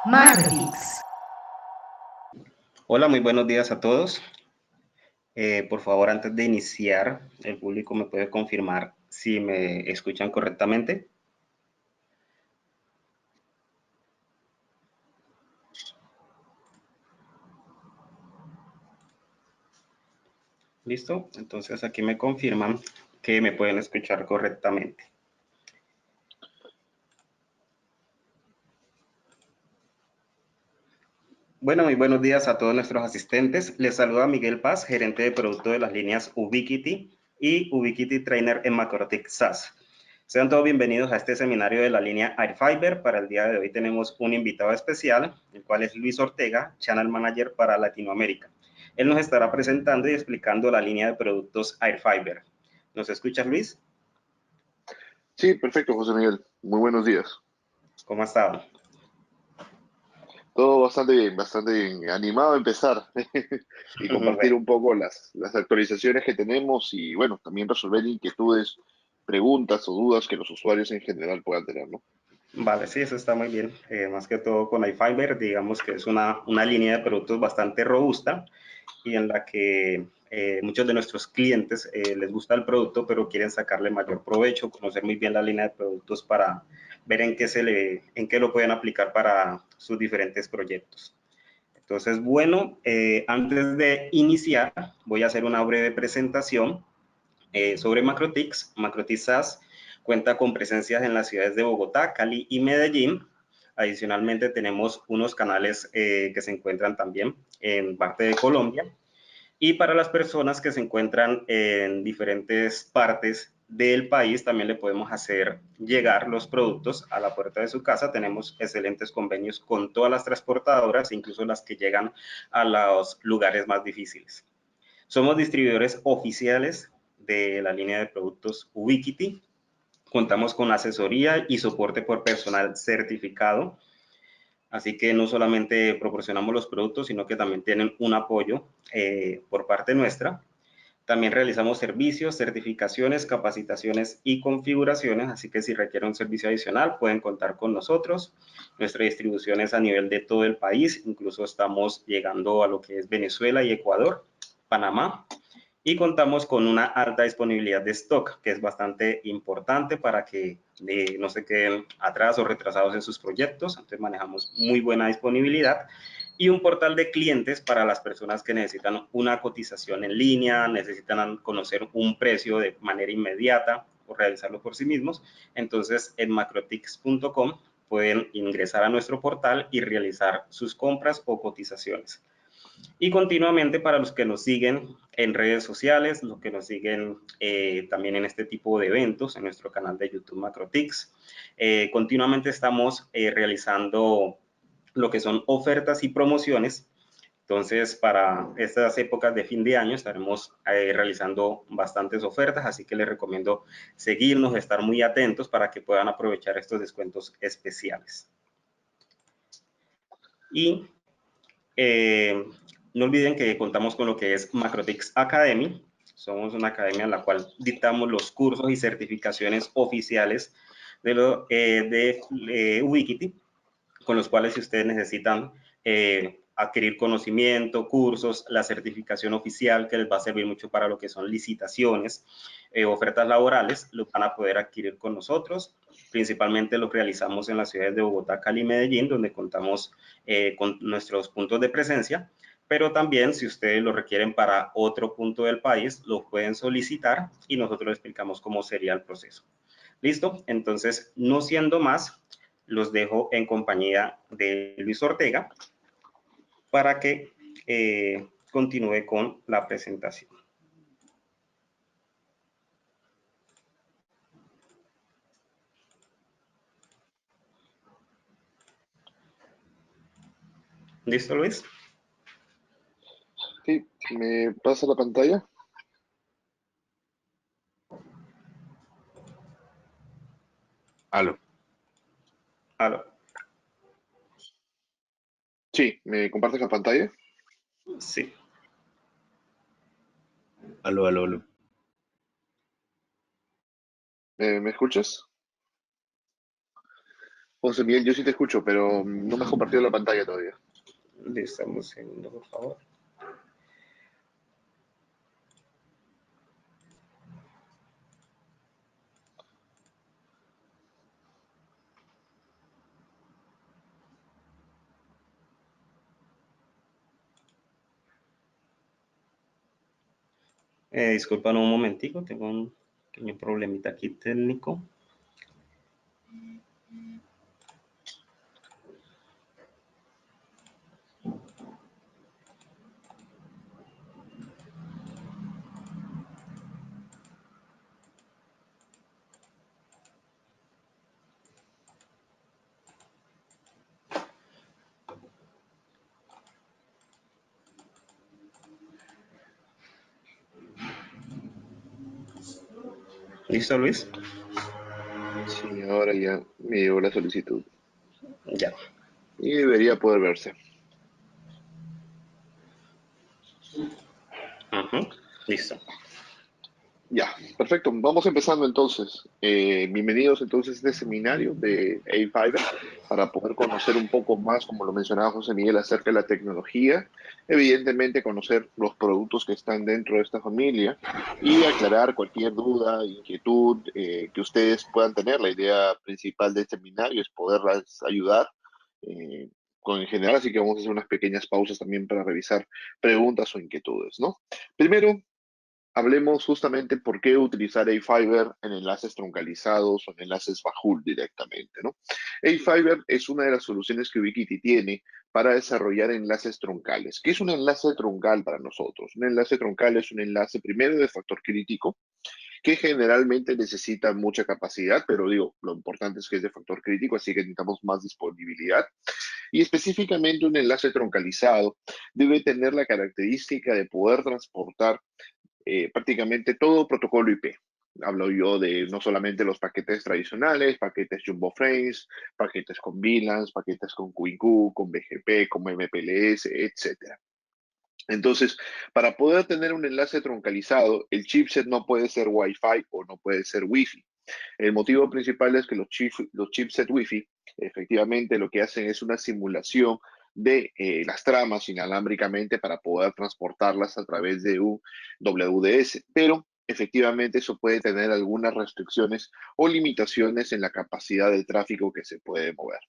Macrotix. Hola, muy buenos días a todos. Por favor, antes de iniciar, el público me puede confirmar si me escuchan correctamente. ¿Listo? Entonces aquí me confirman que me pueden escuchar correctamente. Bueno, muy buenos días a todos nuestros asistentes. Les saluda Miguel Paz, gerente de producto de las líneas Ubiquiti y Ubiquiti Trainer en Macrotix SaaS. Sean todos bienvenidos a este seminario de la línea Airfiber. Para el día de hoy tenemos un invitado especial, el cual es Luis Ortega, Channel Manager para Latinoamérica. Él nos estará presentando y explicando la línea de productos Airfiber. ¿Nos escuchas, Luis? Sí, perfecto, José Miguel. Muy buenos días. ¿Cómo ha estado? Todo bastante bien, bastante animado a empezar y compartir un poco las actualizaciones que tenemos y, bueno, también resolver inquietudes, preguntas o dudas que los usuarios en general puedan tener, ¿no? Vale, sí, eso está muy bien. Más que todo con iFiber, digamos que es una línea de productos bastante robusta y en la que muchos de nuestros clientes les gusta el producto, pero quieren sacarle mayor provecho, conocer muy bien la línea de productos para ver en qué lo pueden aplicar para sus diferentes proyectos. Entonces, bueno, antes de iniciar, voy a hacer una breve presentación sobre Macrotix. Macrotix SaaS cuenta con presencias en las ciudades de Bogotá, Cali y Medellín. Adicionalmente, tenemos unos canales que se encuentran también en parte de Colombia. Y para las personas que se encuentran en diferentes partes del país, también le podemos hacer llegar los productos a la puerta de su casa. Tenemos excelentes convenios con todas las transportadoras, incluso las que llegan a los lugares más difíciles. Somos distribuidores oficiales de la línea de productos Ubiquiti. Contamos con asesoría y soporte por personal certificado. Así que no solamente proporcionamos los productos, sino que también tienen un apoyo por parte nuestra. También realizamos servicios, certificaciones, capacitaciones y configuraciones, así que si requieren un servicio adicional pueden contar con nosotros. Nuestra distribución es a nivel de todo el país, incluso estamos llegando a lo que es Venezuela y Ecuador, Panamá, y contamos con una alta disponibilidad de stock, que es bastante importante para que no se queden atrás o retrasados en sus proyectos. Entonces manejamos muy buena disponibilidad y un portal de clientes para las personas que necesitan una cotización en línea, necesitan conocer un precio de manera inmediata o realizarlo por sí mismos. Entonces en macrotix.com pueden ingresar a nuestro portal y realizar sus compras o cotizaciones. Y continuamente para los que nos siguen en redes sociales, los que nos siguen también en este tipo de eventos, en nuestro canal de YouTube Macrotix, continuamente estamos realizando lo que son ofertas y promociones. Entonces, para estas épocas de fin de año estaremos realizando bastantes ofertas, así que les recomiendo seguirnos, estar muy atentos para que puedan aprovechar estos descuentos especiales. Y no olviden que contamos con lo que es Macrotix Academy. Somos una academia en la cual dictamos los cursos y certificaciones oficiales de Ubiquiti, con los cuales si ustedes necesitan adquirir conocimiento, cursos, la certificación oficial que les va a servir mucho para lo que son licitaciones, ofertas laborales, lo van a poder adquirir con nosotros. Principalmente lo realizamos en las ciudades de Bogotá, Cali y Medellín, donde contamos con nuestros puntos de presencia, pero también si ustedes lo requieren para otro punto del país, lo pueden solicitar y nosotros les explicamos cómo sería el proceso. ¿Listo? Entonces, no siendo más, los dejo en compañía de Luis Ortega para que continúe con la presentación. ¿Listo, Luis? Sí, ¿me pasa la pantalla? Aló. Aló. Sí, ¿me compartes la pantalla? Sí. Aló, aló, aló. ¿Me escuchas? José Miguel, yo sí te escucho, pero no me has compartido la pantalla todavía. Listo, un segundo, por favor. Disculpan un momentico, tengo un pequeño problemita aquí técnico. ¿Listo, Luis? Sí, ahora ya me llegó la solicitud Ya. y debería poder verse. Listo. Ya, perfecto. Vamos empezando entonces. Bienvenidos entonces a este seminario de A-Fiber para poder conocer un poco más, como lo mencionaba José Miguel, acerca de la tecnología, evidentemente conocer los productos que están dentro de esta familia y aclarar cualquier duda, inquietud que ustedes puedan tener. La idea principal de este seminario es poderlas ayudar en general, así que vamos a hacer unas pequeñas pausas también para revisar preguntas o inquietudes, ¿no? Primero, hablemos justamente por qué utilizar A-Fiber en enlaces troncalizados o en enlaces Bajul directamente, ¿no? A-Fiber es una de las soluciones que Ubiquiti tiene para desarrollar enlaces troncales. ¿Qué es un enlace troncal para nosotros? Un enlace troncal es un enlace primero de factor crítico que generalmente necesita mucha capacidad, pero digo, lo importante es que es de factor crítico, así que necesitamos más disponibilidad. Y específicamente un enlace troncalizado debe tener la característica de poder transportar prácticamente todo protocolo IP. Hablo yo de no solamente los paquetes tradicionales, paquetes Jumbo Frames, paquetes con VLANs, paquetes con QIQ, con BGP, con MPLS, etcétera. Entonces, para poder tener un enlace troncalizado, el chipset no puede ser Wi-Fi o no puede ser Wi-Fi. El motivo principal es que los chipset Wi-Fi efectivamente lo que hacen es una simulación de las tramas inalámbricamente para poder transportarlas a través de un WDS, pero efectivamente eso puede tener algunas restricciones o limitaciones en la capacidad de tráfico que se puede mover.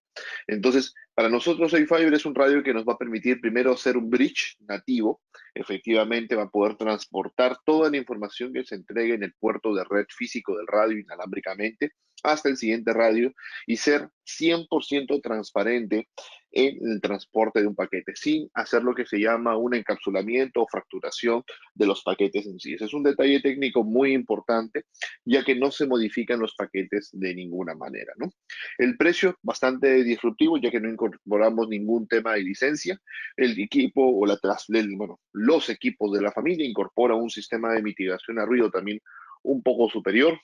Entonces, para nosotros A-Fiber es un radio que nos va a permitir primero hacer un bridge nativo. Efectivamente va a poder transportar toda la información que se entregue en el puerto de red físico del radio inalámbricamente hasta el siguiente radio y ser 100% transparente en el transporte de un paquete, sin hacer lo que se llama un encapsulamiento o fracturación de los paquetes en sí. Ese es un detalle técnico muy importante, ya que no se modifican los paquetes de ninguna manera, ¿no? El precio bastante disruptivo, ya que no incorporamos ningún tema de licencia. El equipo o bueno, los equipos de la familia incorporan un sistema de mitigación a ruido también un poco superior.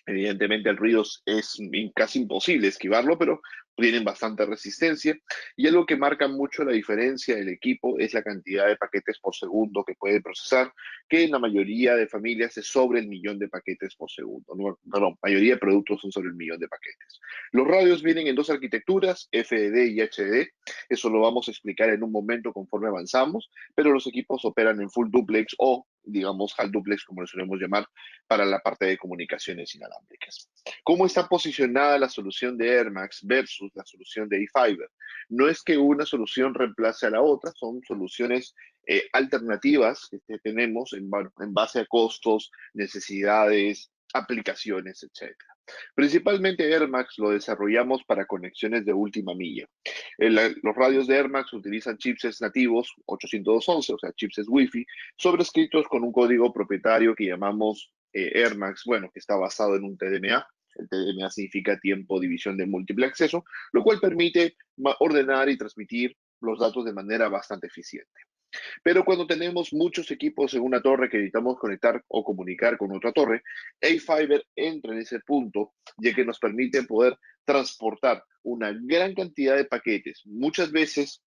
Evidentemente el ruido es casi imposible esquivarlo, pero tienen bastante resistencia. Y algo que marca mucho la diferencia del equipo es la cantidad de paquetes por segundo que puede procesar, que en la mayoría de familias es sobre el millón de paquetes por segundo. No, perdón, la mayoría de productos son sobre el millón de paquetes. Los radios vienen en dos arquitecturas, FDD y HD. Eso lo vamos a explicar en un momento conforme avanzamos, pero los equipos operan en full duplex o, digamos, half duplex, como lo solemos llamar, para la parte de comunicaciones inalámbricas. ¿Cómo está posicionada la solución de AirMax versus la solución de eFiber? No es que una solución reemplace a la otra, son soluciones alternativas que tenemos bueno, en base a costos, necesidades, aplicaciones, etcétera. Principalmente AirMax lo desarrollamos para conexiones de última milla. Los radios de AirMax utilizan chipsets nativos 802.11, o sea, chipsets Wi-Fi, sobrescritos con un código propietario que llamamos AirMax, bueno, que está basado en un TDMA. El TDMA significa tiempo división de múltiple acceso, lo cual permite ordenar y transmitir los datos de manera bastante eficiente. Pero cuando tenemos muchos equipos en una torre que necesitamos conectar o comunicar con otra torre, A-Fiber entra en ese punto, ya que nos permite poder transportar una gran cantidad de paquetes. Muchas veces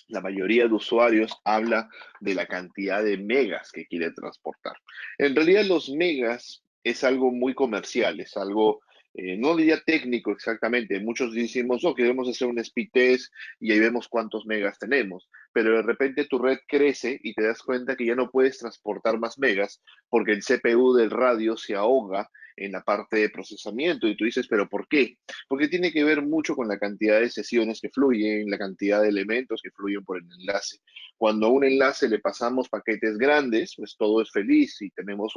la mayoría de usuarios habla de la cantidad de megas que quiere transportar. En realidad los megas es algo muy comercial, es algo no diría técnico exactamente, muchos decimos, oh, queremos hacer un speed test y ahí vemos cuántos megas tenemos, pero de repente tu red crece y te das cuenta que ya no puedes transportar más megas porque el CPU del radio se ahoga en la parte de procesamiento y tú dices, pero ¿por qué? Porque tiene que ver mucho con la cantidad de sesiones que fluyen, la cantidad de elementos que fluyen por el enlace. Cuando a un enlace le pasamos paquetes grandes, pues todo es feliz y tenemos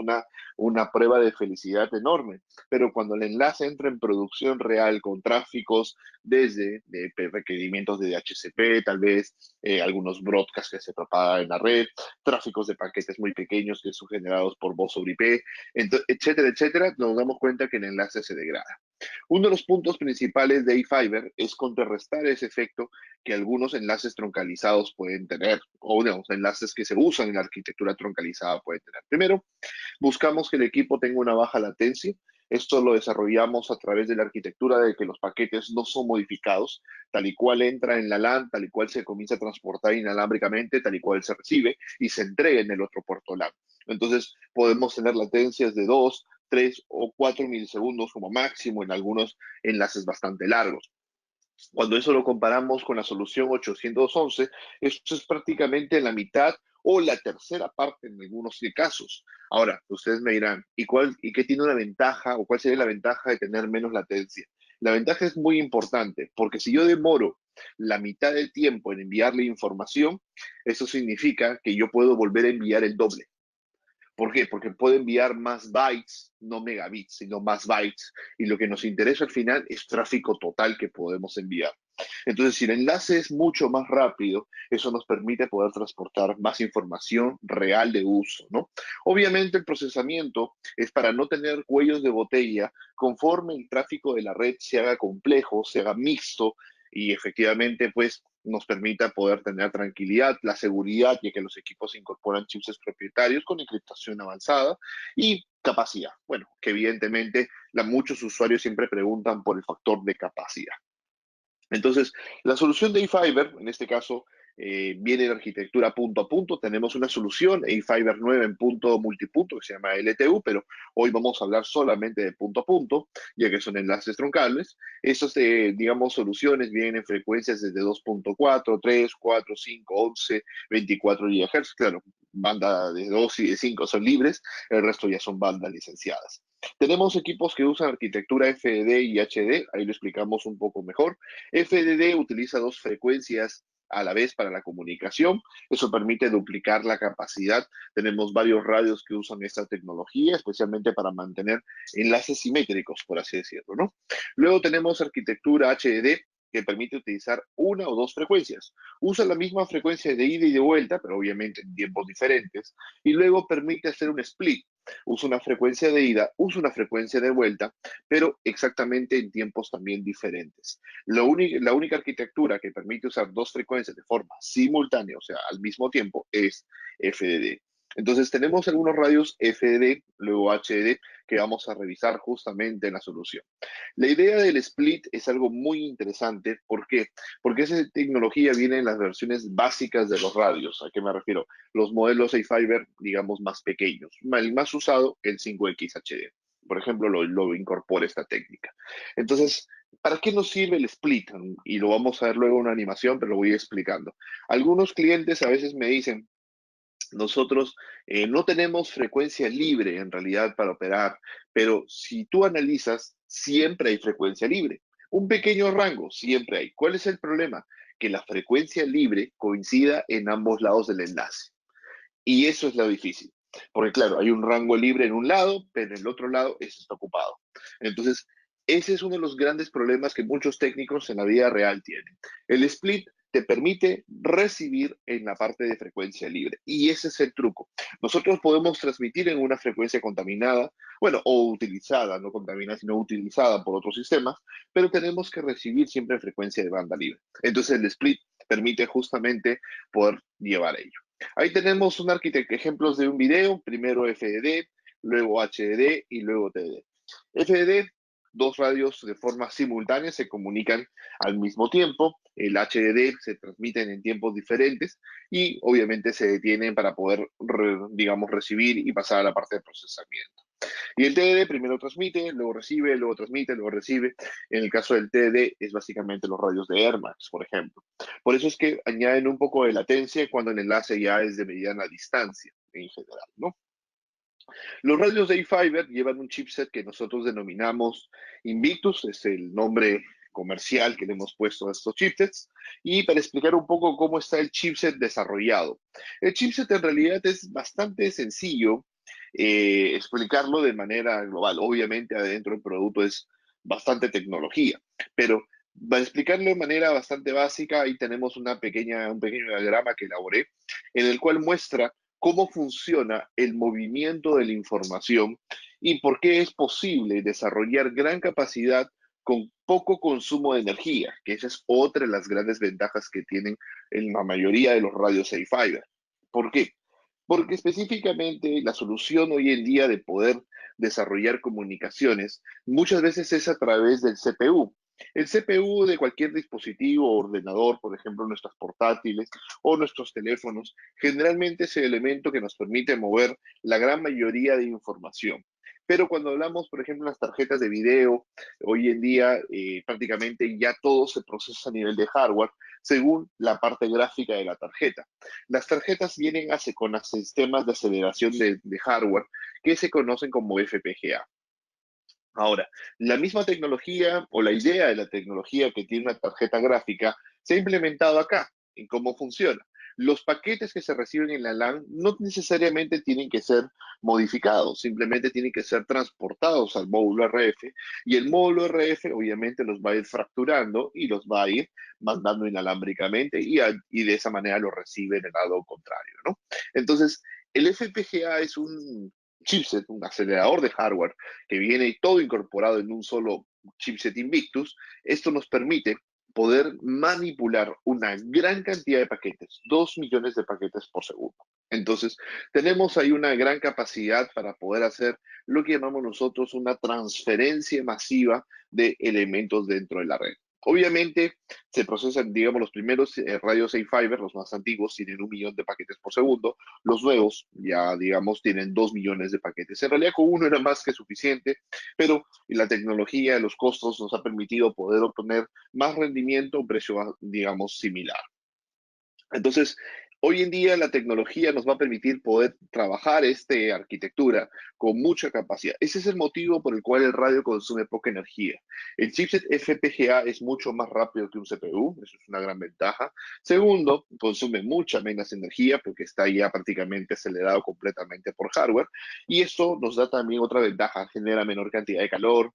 una prueba de felicidad enorme. Pero cuando el enlace entra en producción real con tráficos desde requerimientos de DHCP, tal vez algunos broadcasts que se propagan en la red, tráficos de paquetes muy pequeños que son generados por voz sobre IP, etcétera, etcétera, nos damos cuenta que el enlace se degrada. Uno de los puntos principales de eFiber es contrarrestar ese efecto que algunos enlaces troncalizados pueden tener, o digamos, enlaces que se usan en la arquitectura troncalizada pueden tener. Primero, buscamos que el equipo tenga una baja latencia. Esto lo desarrollamos a través de la arquitectura de que los paquetes no son modificados, tal y cual entra en la LAN, tal y cual se comienza a transportar inalámbricamente, tal y cual se recibe y se entrega en el otro puerto LAN. Entonces, podemos tener latencias de 2, 3 o 4 milisegundos como máximo en algunos enlaces bastante largos. Cuando eso lo comparamos con la solución 811, esto es prácticamente la mitad o la tercera parte en algunos casos. Ahora, ustedes me dirán, ¿y qué tiene una ventaja o cuál sería la ventaja de tener menos latencia? La ventaja es muy importante porque si yo demoro la mitad del tiempo en enviarle información, eso significa que yo puedo volver a enviar el doble. ¿Por qué? Porque puede enviar más bytes, no megabits, sino más bytes. Y lo que nos interesa al final es tráfico total que podemos enviar. Entonces, si el enlace es mucho más rápido, eso nos permite poder transportar más información real de uso, ¿no? Obviamente, el procesamiento es para no tener cuellos de botella conforme el tráfico de la red se haga complejo, se haga mixto y efectivamente, pues, nos permita poder tener tranquilidad, la seguridad, ya que los equipos incorporan chips propietarios con encriptación avanzada y capacidad. Bueno, que evidentemente muchos usuarios siempre preguntan por el factor de capacidad. Entonces, la solución de eFiber, en este caso, viene de arquitectura punto a punto. Tenemos una solución, eFiber 9 en punto multipunto, que se llama LTU, pero hoy vamos a hablar solamente de punto a punto, ya que son enlaces troncables. Esas, digamos, soluciones vienen en frecuencias desde 2.4, 3, 4, 5, 11, 24 GHz. Claro, banda de 2 y de 5 son libres, el resto ya son bandas licenciadas. Tenemos equipos que usan arquitectura FDD y HD, ahí lo explicamos un poco mejor. FDD utiliza dos frecuencias a la vez para la comunicación. Eso permite duplicar la capacidad. Tenemos varios radios que usan esta tecnología, especialmente para mantener enlaces simétricos, por así decirlo, ¿no? Luego tenemos arquitectura HDD, que permite utilizar una o dos frecuencias. Usa la misma frecuencia de ida y de vuelta, pero obviamente en tiempos diferentes, y luego permite hacer un split. Usa una frecuencia de ida, usa una frecuencia de vuelta, pero exactamente en tiempos también diferentes. La única arquitectura que permite usar dos frecuencias de forma simultánea, o sea, al mismo tiempo, es FDD. Entonces tenemos algunos radios FDD, luego HDD, que vamos a revisar justamente en la solución. La idea del split es algo muy interesante. ¿Por qué? Porque esa tecnología viene en las versiones básicas de los radios. ¿A qué me refiero? Los modelos A-Fiber, digamos, más pequeños. El más usado, el 5X por ejemplo, lo incorpora esta técnica. Entonces, ¿para qué nos sirve el split? Y lo vamos a ver luego en una animación, pero lo voy explicando. Algunos clientes a veces me dicen, nosotros no tenemos frecuencia libre en realidad para operar, pero si tú analizas, siempre hay frecuencia libre. Un pequeño rango, siempre hay. ¿Cuál es el problema? Que la frecuencia libre coincida en ambos lados del enlace. Y eso es lo difícil. Porque claro, hay un rango libre en un lado, pero en el otro lado eso está ocupado. Entonces, ese es uno de los grandes problemas que muchos técnicos en la vida real tienen. El split te permite recibir en la parte de frecuencia libre. Y ese es el truco. Nosotros podemos transmitir en una frecuencia contaminada, bueno, o utilizada, no contaminada, sino utilizada por otros sistemas, pero tenemos que recibir siempre en frecuencia de banda libre. Entonces el split permite justamente poder llevar ello. Ahí tenemos ejemplos de un video, primero FDD, luego HDD y luego TDD. FDD, dos radios de forma simultánea se comunican al mismo tiempo, el HDD se transmiten en tiempos diferentes y obviamente se detienen para poder, digamos, recibir y pasar a la parte de procesamiento. Y el TDD primero transmite, luego recibe, luego transmite, luego recibe. En el caso del TDD es básicamente los radios de Air Max, por ejemplo. Por eso es que añaden un poco de latencia cuando el enlace ya es de mediana distancia en general, ¿no? Los radios de A-Fiber llevan un chipset que nosotros denominamos Invictus, es el nombre comercial que le hemos puesto a estos chipsets, y para explicar un poco cómo está el chipset desarrollado. El chipset en realidad es bastante sencillo explicarlo de manera global. Obviamente adentro del producto es bastante tecnología, pero para explicarlo de manera bastante básica, ahí tenemos un pequeño diagrama que elaboré, en el cual muestra cómo funciona el movimiento de la información y por qué es posible desarrollar gran capacidad con poco consumo de energía, que esa es otra de las grandes ventajas que tienen en la mayoría de los radios A-Fiber. ¿Por qué? Porque específicamente la solución hoy en día de poder desarrollar comunicaciones muchas veces es a través del CPU. El CPU de cualquier dispositivo o ordenador, por ejemplo, nuestras portátiles o nuestros teléfonos, generalmente es el elemento que nos permite mover la gran mayoría de información. Pero cuando hablamos, por ejemplo, de las tarjetas de video, hoy en día prácticamente ya todo se procesa a nivel de hardware según la parte gráfica de la tarjeta. Las tarjetas vienen con sistemas de aceleración de hardware que se conocen como FPGA. Ahora, la misma tecnología o la idea de la tecnología que tiene una tarjeta gráfica se ha implementado acá, en cómo funciona. Los paquetes que se reciben en la LAN no necesariamente tienen que ser modificados, simplemente tienen que ser transportados al módulo RF y el módulo RF obviamente los va a ir fracturando y los va a ir mandando inalámbricamente y de esa manera lo recibe en el lado contrario, ¿no? Entonces, el FPGA es un chipset, un acelerador de hardware que viene todo incorporado en un solo chipset Invictus. Esto nos permite poder manipular una gran cantidad de paquetes, 2 millones de paquetes por segundo. Entonces, tenemos ahí una gran capacidad para poder hacer lo que llamamos nosotros una transferencia masiva de elementos dentro de la red. Obviamente, se procesan, digamos, los primeros radios A-Fiber, los más antiguos, tienen 1 millón de paquetes por segundo. Los nuevos, ya, digamos, tienen 2 millones de paquetes. En realidad, con uno era más que suficiente, pero la tecnología, los costos nos ha permitido poder obtener más rendimiento a un precio, digamos, similar. Entonces, hoy en día la tecnología nos va a permitir poder trabajar esta arquitectura con mucha capacidad. Ese es el motivo por el cual el radio consume poca energía. El chipset FPGA es mucho más rápido que un CPU, eso es una gran ventaja. Segundo, consume mucha menos energía porque está ya prácticamente acelerado completamente por hardware. Y esto nos da también otra ventaja, genera menor cantidad de calor.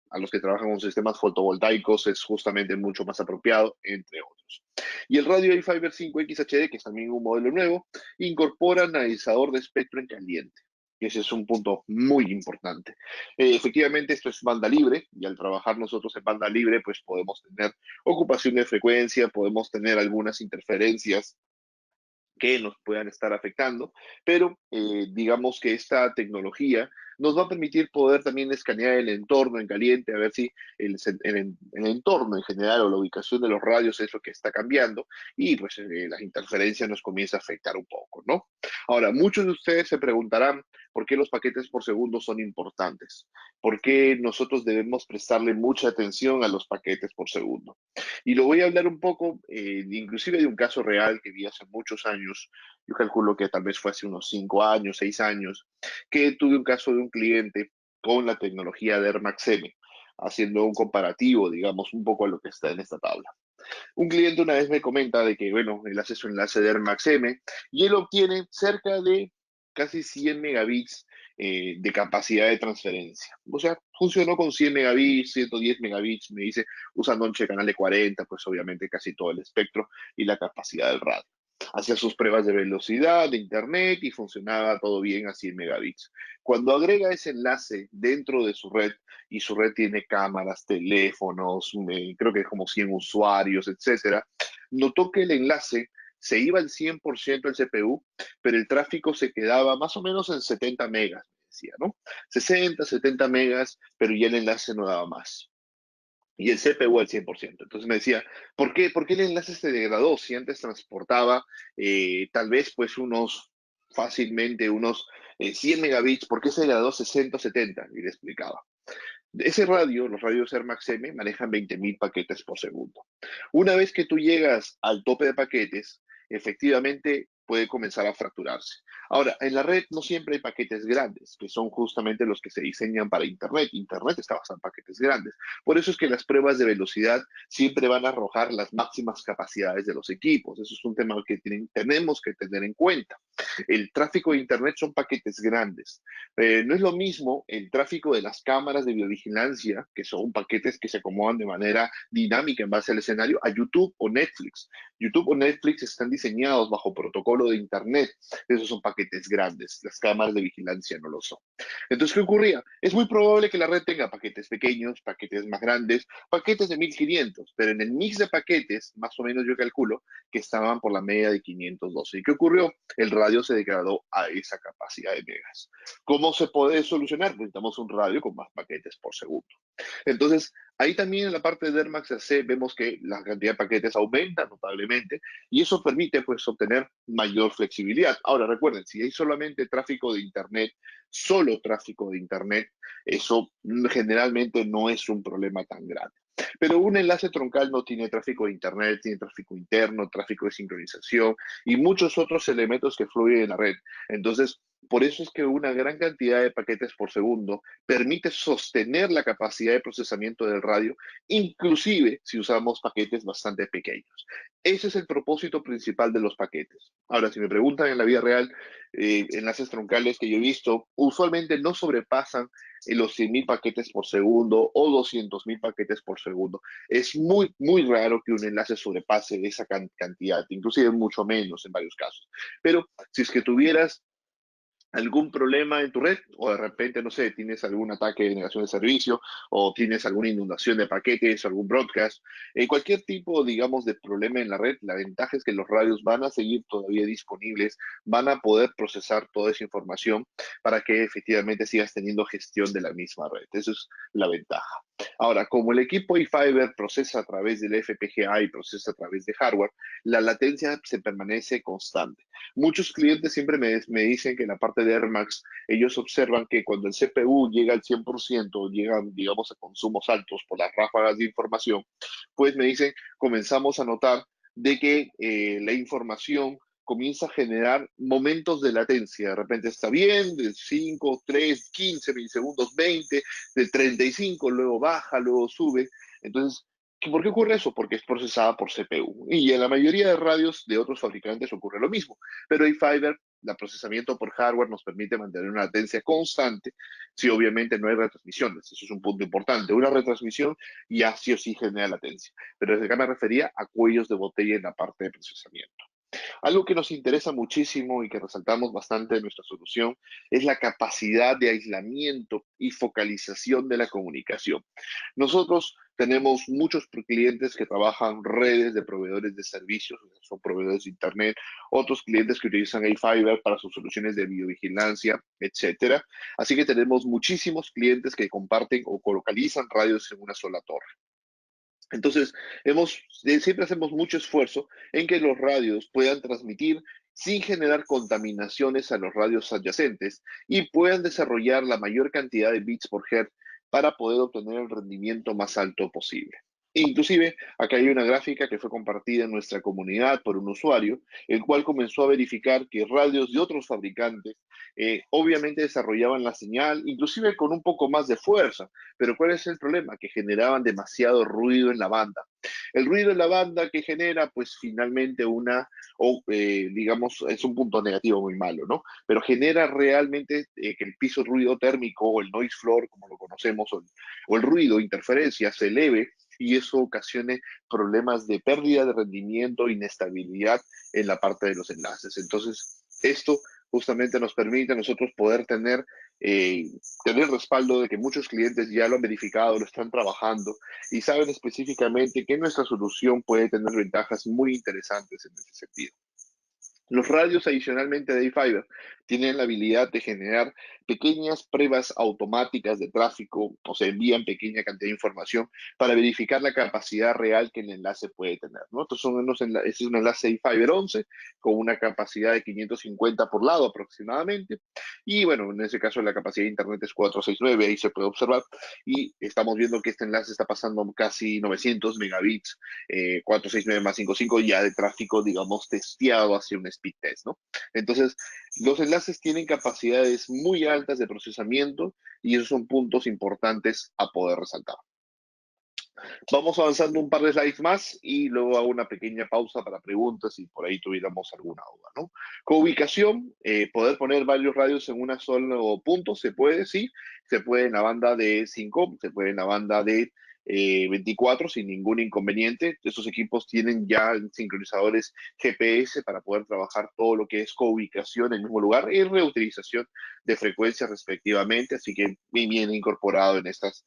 A los que trabajan con sistemas fotovoltaicos es justamente mucho más apropiado, entre otros. Y el radio A-Fiber 5X HD, que es también un modelo nuevo, incorpora analizador de espectro en caliente. Ese es un punto muy importante. Efectivamente, esto es banda libre y al trabajar nosotros en banda libre, pues podemos tener ocupación de frecuencia, podemos tener algunas interferencias que nos puedan estar afectando, pero digamos que esta tecnología nos va a permitir poder también escanear el entorno en caliente, a ver si el entorno en general o la ubicación de los radios es lo que está cambiando y pues las interferencias nos comienza a afectar un poco, ¿no? Ahora, muchos de ustedes se preguntarán por qué los paquetes por segundo son importantes, por qué nosotros debemos prestarle mucha atención a los paquetes por segundo. Y lo voy a hablar un poco, inclusive de un caso real que vi hace muchos años. Yo calculo que tal vez fue hace unos 5 años, 6 años, que tuve un caso de un cliente con la tecnología de Air Max M, haciendo un comparativo, digamos, un poco a lo que está en esta tabla. Un cliente una vez me comenta de que, bueno, él hace su enlace de Air Max M y él obtiene cerca de casi 100 megabits de capacidad de transferencia. O sea, funcionó con 100 megabits, 110 megabits, me dice, usando un canal de 40, pues obviamente casi todo el espectro y la capacidad del radio. Hacía sus pruebas de velocidad de internet y funcionaba todo bien a 100 megabits. Cuando agrega ese enlace dentro de su red, y su red tiene cámaras, teléfonos, creo que es como 100 usuarios, etcétera, notó que el enlace se iba al 100% el CPU, pero el tráfico se quedaba más o menos en 70 megas, me decía, ¿no? 60, 70 megas, pero ya el enlace no daba más. Y el CPU al 100%. Entonces me decía, ¿por qué el enlace se degradó si antes transportaba tal vez pues fácilmente unos 100 megabits, ¿por qué se degradó 60 o 70? Y le explicaba. Ese radio, los radios Air Max M, manejan 20.000 paquetes por segundo. Una vez que tú llegas al tope de paquetes, efectivamente puede comenzar a fracturarse. Ahora, en la red no siempre hay paquetes grandes, que son justamente los que se diseñan para Internet. Internet está basado en paquetes grandes. Por eso es que las pruebas de velocidad siempre van a arrojar las máximas capacidades de los equipos. Eso es un tema que tenemos que tener en cuenta. El tráfico de Internet son paquetes grandes. No es lo mismo el tráfico de las cámaras de videovigilancia, que son paquetes que se acomodan de manera dinámica en base al escenario, a YouTube o Netflix. YouTube o Netflix están diseñados bajo protocolo de Internet. Esos son paquetes grandes. Las cámaras de vigilancia no lo son. Entonces, ¿qué ocurría? Es muy probable que la red tenga paquetes pequeños, paquetes más grandes, paquetes de 1500, pero en el mix de paquetes, más o menos yo calculo que estaban por la media de 512. ¿Y qué ocurrió? El radio se degradó a esa capacidad de megas. ¿Cómo se puede solucionar? Pues necesitamos un radio con más paquetes por segundo. Entonces, ahí también en la parte de Air Max AC vemos que la cantidad de paquetes aumenta notablemente y eso permite pues obtener mayor flexibilidad. Ahora recuerden, si hay solamente tráfico de Internet, solo tráfico de Internet, eso generalmente no es un problema tan grande. Pero un enlace troncal no tiene tráfico de Internet, tiene tráfico interno, tráfico de sincronización y muchos otros elementos que fluyen en la red. Entonces, por eso es que una gran cantidad de paquetes por segundo permite sostener la capacidad de procesamiento del radio, inclusive si usamos paquetes bastante pequeños. Ese es el propósito principal de los paquetes. Ahora, si me preguntan en la vida real, enlaces troncales que yo he visto, usualmente no sobrepasan los 100.000 paquetes por segundo o 200.000 paquetes por segundo. Es muy, muy raro que un enlace sobrepase esa cantidad, inclusive mucho menos en varios casos. Pero si es que tuvieras algún problema en tu red o de repente, no sé, tienes algún ataque de negación de servicio o tienes alguna inundación de paquetes o algún broadcast, cualquier tipo, digamos, de problema en la red, la ventaja es que los radios van a seguir todavía disponibles, van a poder procesar toda esa información para que efectivamente sigas teniendo gestión de la misma red. Esa es la ventaja. Ahora, como el equipo eFiber procesa a través del FPGA y procesa a través de hardware, la latencia se permanece constante. Muchos clientes siempre me dicen que en la parte de Air Max, ellos observan que cuando el CPU llega al 100%, llegan, digamos, a consumos altos por las ráfagas de información, pues me dicen, comenzamos a notar de que la información comienza a generar momentos de latencia. De repente está bien, de 5, 3, 15 milisegundos, 20, de 35, luego baja, luego sube. Entonces, ¿por qué ocurre eso? Porque es procesada por CPU. Y en la mayoría de radios de otros fabricantes ocurre lo mismo. Pero eFiber, el procesamiento por hardware nos permite mantener una latencia constante si obviamente no hay retransmisiones. Eso es un punto importante. Una retransmisión ya sí o sí genera latencia. Pero desde acá me refería a cuellos de botella en la parte de procesamiento. Algo que nos interesa muchísimo y que resaltamos bastante de nuestra solución es la capacidad de aislamiento y focalización de la comunicación. Nosotros tenemos muchos clientes que trabajan redes de proveedores de servicios, son proveedores de Internet, otros clientes que utilizan iFiber para sus soluciones de videovigilancia, etcétera. Así que tenemos muchísimos clientes que comparten o localizan radios en una sola torre. Entonces, siempre hacemos mucho esfuerzo en que los radios puedan transmitir sin generar contaminaciones a los radios adyacentes y puedan desarrollar la mayor cantidad de bits por hertz para poder obtener el rendimiento más alto posible. Inclusive, acá hay una gráfica que fue compartida en nuestra comunidad por un usuario, el cual comenzó a verificar que radios de otros fabricantes obviamente desarrollaban la señal, inclusive con un poco más de fuerza, pero ¿cuál es el problema? Que generaban demasiado ruido en la banda. El ruido en la banda que genera, pues finalmente digamos, es un punto negativo muy malo, ¿no? Pero genera realmente que el piso ruido térmico o el noise floor, como lo conocemos, o el ruido, interferencia, se eleve y eso ocasione problemas de pérdida de rendimiento, inestabilidad en la parte de los enlaces. Entonces, esto justamente nos permite a nosotros poder tener respaldo de que muchos clientes ya lo han verificado, lo están trabajando y saben específicamente que nuestra solución puede tener ventajas muy interesantes en ese sentido. Los radios adicionalmente de eFiber tienen la habilidad de generar pequeñas pruebas automáticas de tráfico, o se envían pequeña cantidad de información para verificar la capacidad real que el enlace puede tener, ¿no? Entonces este es un enlace eFiber 11 con una capacidad de 550 por lado aproximadamente, y bueno, en ese caso la capacidad de internet es 469, ahí se puede observar, y estamos viendo que este enlace está pasando casi 900 megabits, 469 más 55 ya de tráfico, digamos, testeado hacia un speed test, ¿no? Entonces, los enlaces tienen capacidades muy altas de procesamiento y esos son puntos importantes a poder resaltar. Vamos avanzando un par de slides más y luego hago una pequeña pausa para preguntas si por ahí tuviéramos alguna duda, ¿no? Con ubicación, poder poner varios radios en un solo punto, se puede, sí, se puede en la banda de 5, se puede en la banda de 24 sin ningún inconveniente. Estos equipos tienen ya sincronizadores GPS para poder trabajar todo lo que es co-ubicación en el mismo lugar y reutilización de frecuencias respectivamente, así que bien incorporado en estas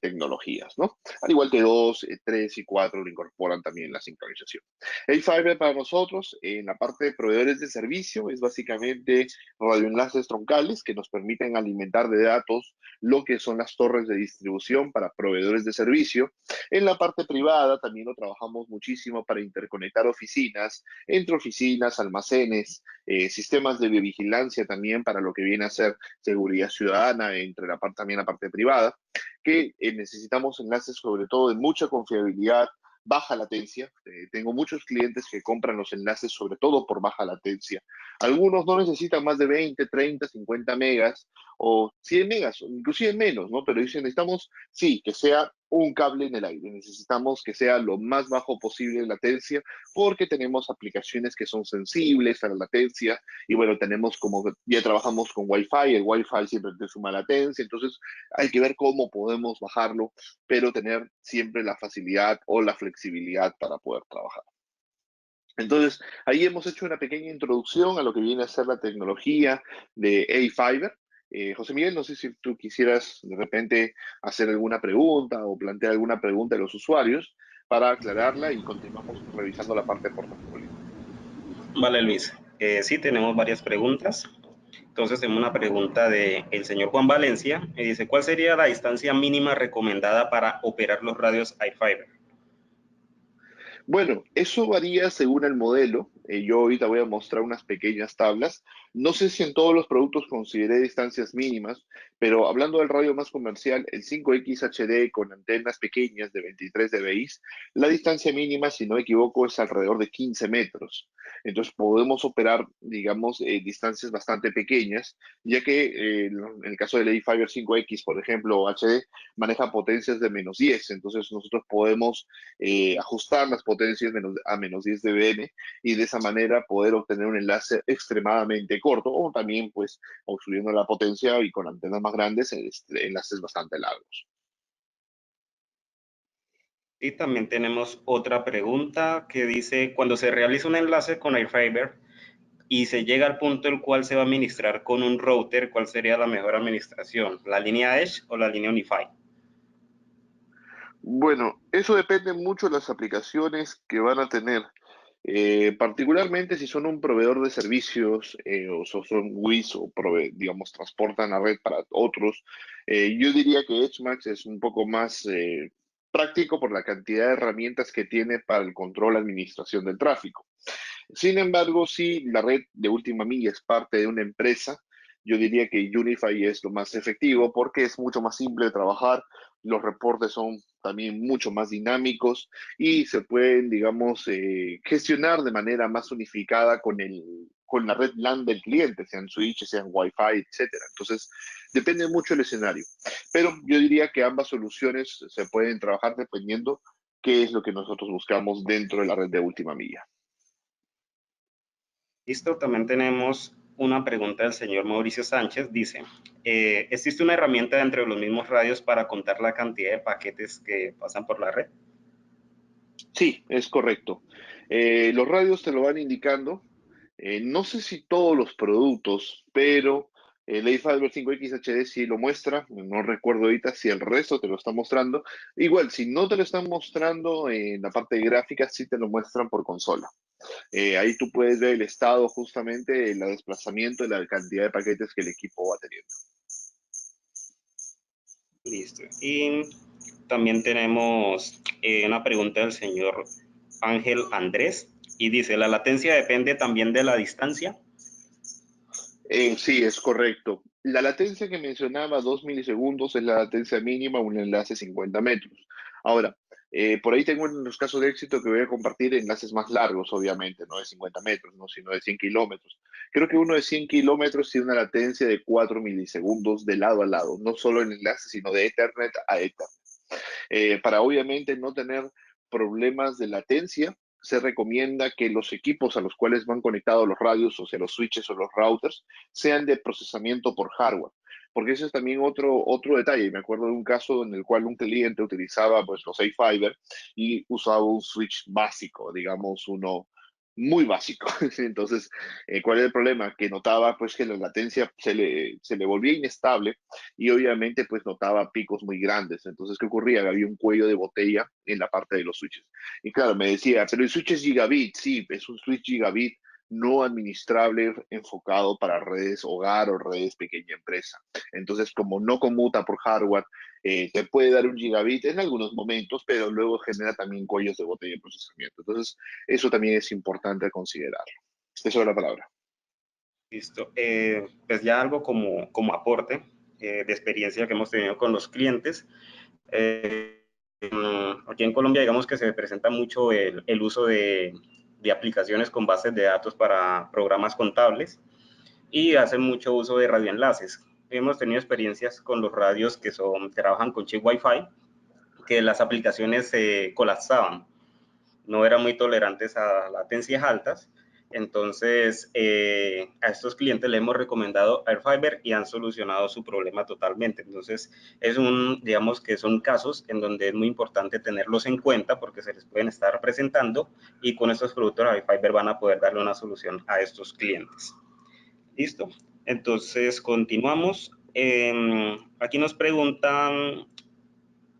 tecnologías, ¿no? Al igual que 2, 3 y 4 lo incorporan también la sincronización. El Fiber para nosotros, en la parte de proveedores de servicio, es básicamente radioenlaces troncales que nos permiten alimentar de datos lo que son las torres de distribución para proveedores de servicio. En la parte privada también lo trabajamos muchísimo para interconectar oficinas, entre oficinas, almacenes, sistemas de biovigilancia también para lo que viene a ser seguridad ciudadana, entre también la parte privada, que necesitamos enlaces sobre todo de mucha confiabilidad, baja latencia. Tengo muchos clientes que compran los enlaces sobre todo por baja latencia. Algunos no necesitan más de 20, 30, 50 megas o 100 megas, o inclusive menos, ¿no? Pero dicen, necesitamos, sí, que sea un cable en el aire. Necesitamos que sea lo más bajo posible en latencia porque tenemos aplicaciones que son sensibles a la latencia y bueno, tenemos como ya trabajamos con Wi-Fi, el Wi-Fi siempre te suma latencia, entonces hay que ver cómo podemos bajarlo, pero tener siempre la facilidad o la flexibilidad para poder trabajar. Entonces, ahí hemos hecho una pequeña introducción a lo que viene a ser la tecnología de A-Fiber. José Miguel, no sé si tú quisieras de repente hacer alguna pregunta o plantear alguna pregunta a los usuarios para aclararla y continuamos revisando la parte de portafolio. Vale, Luis. Sí, tenemos varias preguntas. Entonces, tenemos una pregunta de el señor Juan Valencia. Y dice, ¿cuál sería la distancia mínima recomendada para operar los radios iFiber? Bueno, eso varía según el modelo. Yo ahorita voy a mostrar unas pequeñas tablas. No sé si en todos los productos consideré distancias mínimas, pero hablando del radio más comercial, el 5X HD con antenas pequeñas de 23 dBi, la distancia mínima, si no me equivoco, es alrededor de 15 metros. Entonces podemos operar, digamos, distancias bastante pequeñas, ya que en el caso del A-Fiber 5X, por ejemplo, HD, maneja potencias de -10. Entonces nosotros podemos ajustar las potencias a menos 10 dBm y de esa manera poder obtener un enlace extremadamente corto o también pues subiendo la potencia y con antenas más grandes, enlaces bastante largos. Y también tenemos otra pregunta que dice, cuando se realiza un enlace con iFiber y se llega al punto el cual se va a administrar con un router, ¿cuál sería la mejor administración? ¿La línea Edge o la línea Unify? Bueno, eso depende mucho de las aplicaciones que van a tener. Particularmente si son un proveedor de servicios o son WIS o digamos transportan la red para otros, yo diría que EdgeMax es un poco más práctico por la cantidad de herramientas que tiene para el control y administración del tráfico. Sin embargo, si la red de última milla es parte de una empresa, yo diría que Unify es lo más efectivo porque es mucho más simple de trabajar, los reportes son también mucho más dinámicos y se pueden, digamos, gestionar de manera más unificada con la red LAN del cliente, sean switches, sean Wi-Fi, etcétera. Entonces, depende mucho del escenario. Pero yo diría que ambas soluciones se pueden trabajar dependiendo qué es lo que nosotros buscamos dentro de la red de última milla. Listo, también tenemos una pregunta del señor Mauricio Sánchez. Dice, ¿existe una herramienta entre los mismos radios para contar la cantidad de paquetes que pasan por la red? Sí, es correcto. Los radios te lo van indicando. No sé si todos los productos, pero El A-Fiber 5X HD sí lo muestra, no recuerdo ahorita si el resto te lo está mostrando. Igual, si no te lo están mostrando en la parte de gráfica, sí te lo muestran por consola. Ahí tú puedes ver el estado justamente, el desplazamiento y la cantidad de paquetes que el equipo va teniendo. Listo. Y también tenemos una pregunta del señor Ángel Andrés y dice, ¿la latencia depende también de la distancia? Sí, es correcto. La latencia que mencionaba, 2 milisegundos, es la latencia mínima, un enlace 50 metros. Ahora, por ahí tengo unos casos de éxito que voy a compartir enlaces más largos, obviamente, no de 50 metros, ¿no? Sino de 100 kilómetros. Creo que uno de 100 kilómetros tiene una latencia de 4 milisegundos de lado a lado, no solo en enlace, sino de Ethernet a Ethernet. Para obviamente no tener problemas de latencia, se recomienda que los equipos a los cuales van conectados los radios, o sea, los switches o los routers, sean de procesamiento por hardware. Porque ese es también otro detalle. Me acuerdo de un caso en el cual un cliente utilizaba pues, los A-Fiber y usaba un switch básico, digamos uno muy básico. Entonces, ¿cuál es el problema? Que notaba pues que la latencia se le volvía inestable y obviamente pues notaba picos muy grandes. Entonces, ¿qué ocurría? Había un cuello de botella en la parte de los switches. Y claro, me decía, pero el switch es gigabit, sí, es un switch gigabit no administrable enfocado para redes hogar o redes pequeña empresa. Entonces, como no conmuta por hardware, te puede dar un gigabit en algunos momentos, pero luego genera también cuellos de botella de procesamiento. Entonces, eso también es importante considerarlo. Eso es la palabra. Listo. Pues ya algo como aporte de experiencia que hemos tenido con los clientes. Eh, Aquí en Colombia, digamos que se presenta mucho el uso de aplicaciones con bases de datos para programas contables y hacen mucho uso de radioenlaces. Hemos tenido experiencias con los radios que trabajan con chip Wi-Fi, que las aplicaciones se colapsaban, no eran muy tolerantes a latencias altas. Entonces, a estos clientes les hemos recomendado AirFiber y han solucionado su problema totalmente. Entonces, digamos que son casos en donde es muy importante tenerlos en cuenta porque se les pueden estar presentando y con estos productos AirFiber van a poder darle una solución a estos clientes. ¿Listo? Entonces, continuamos. Aquí nos preguntan,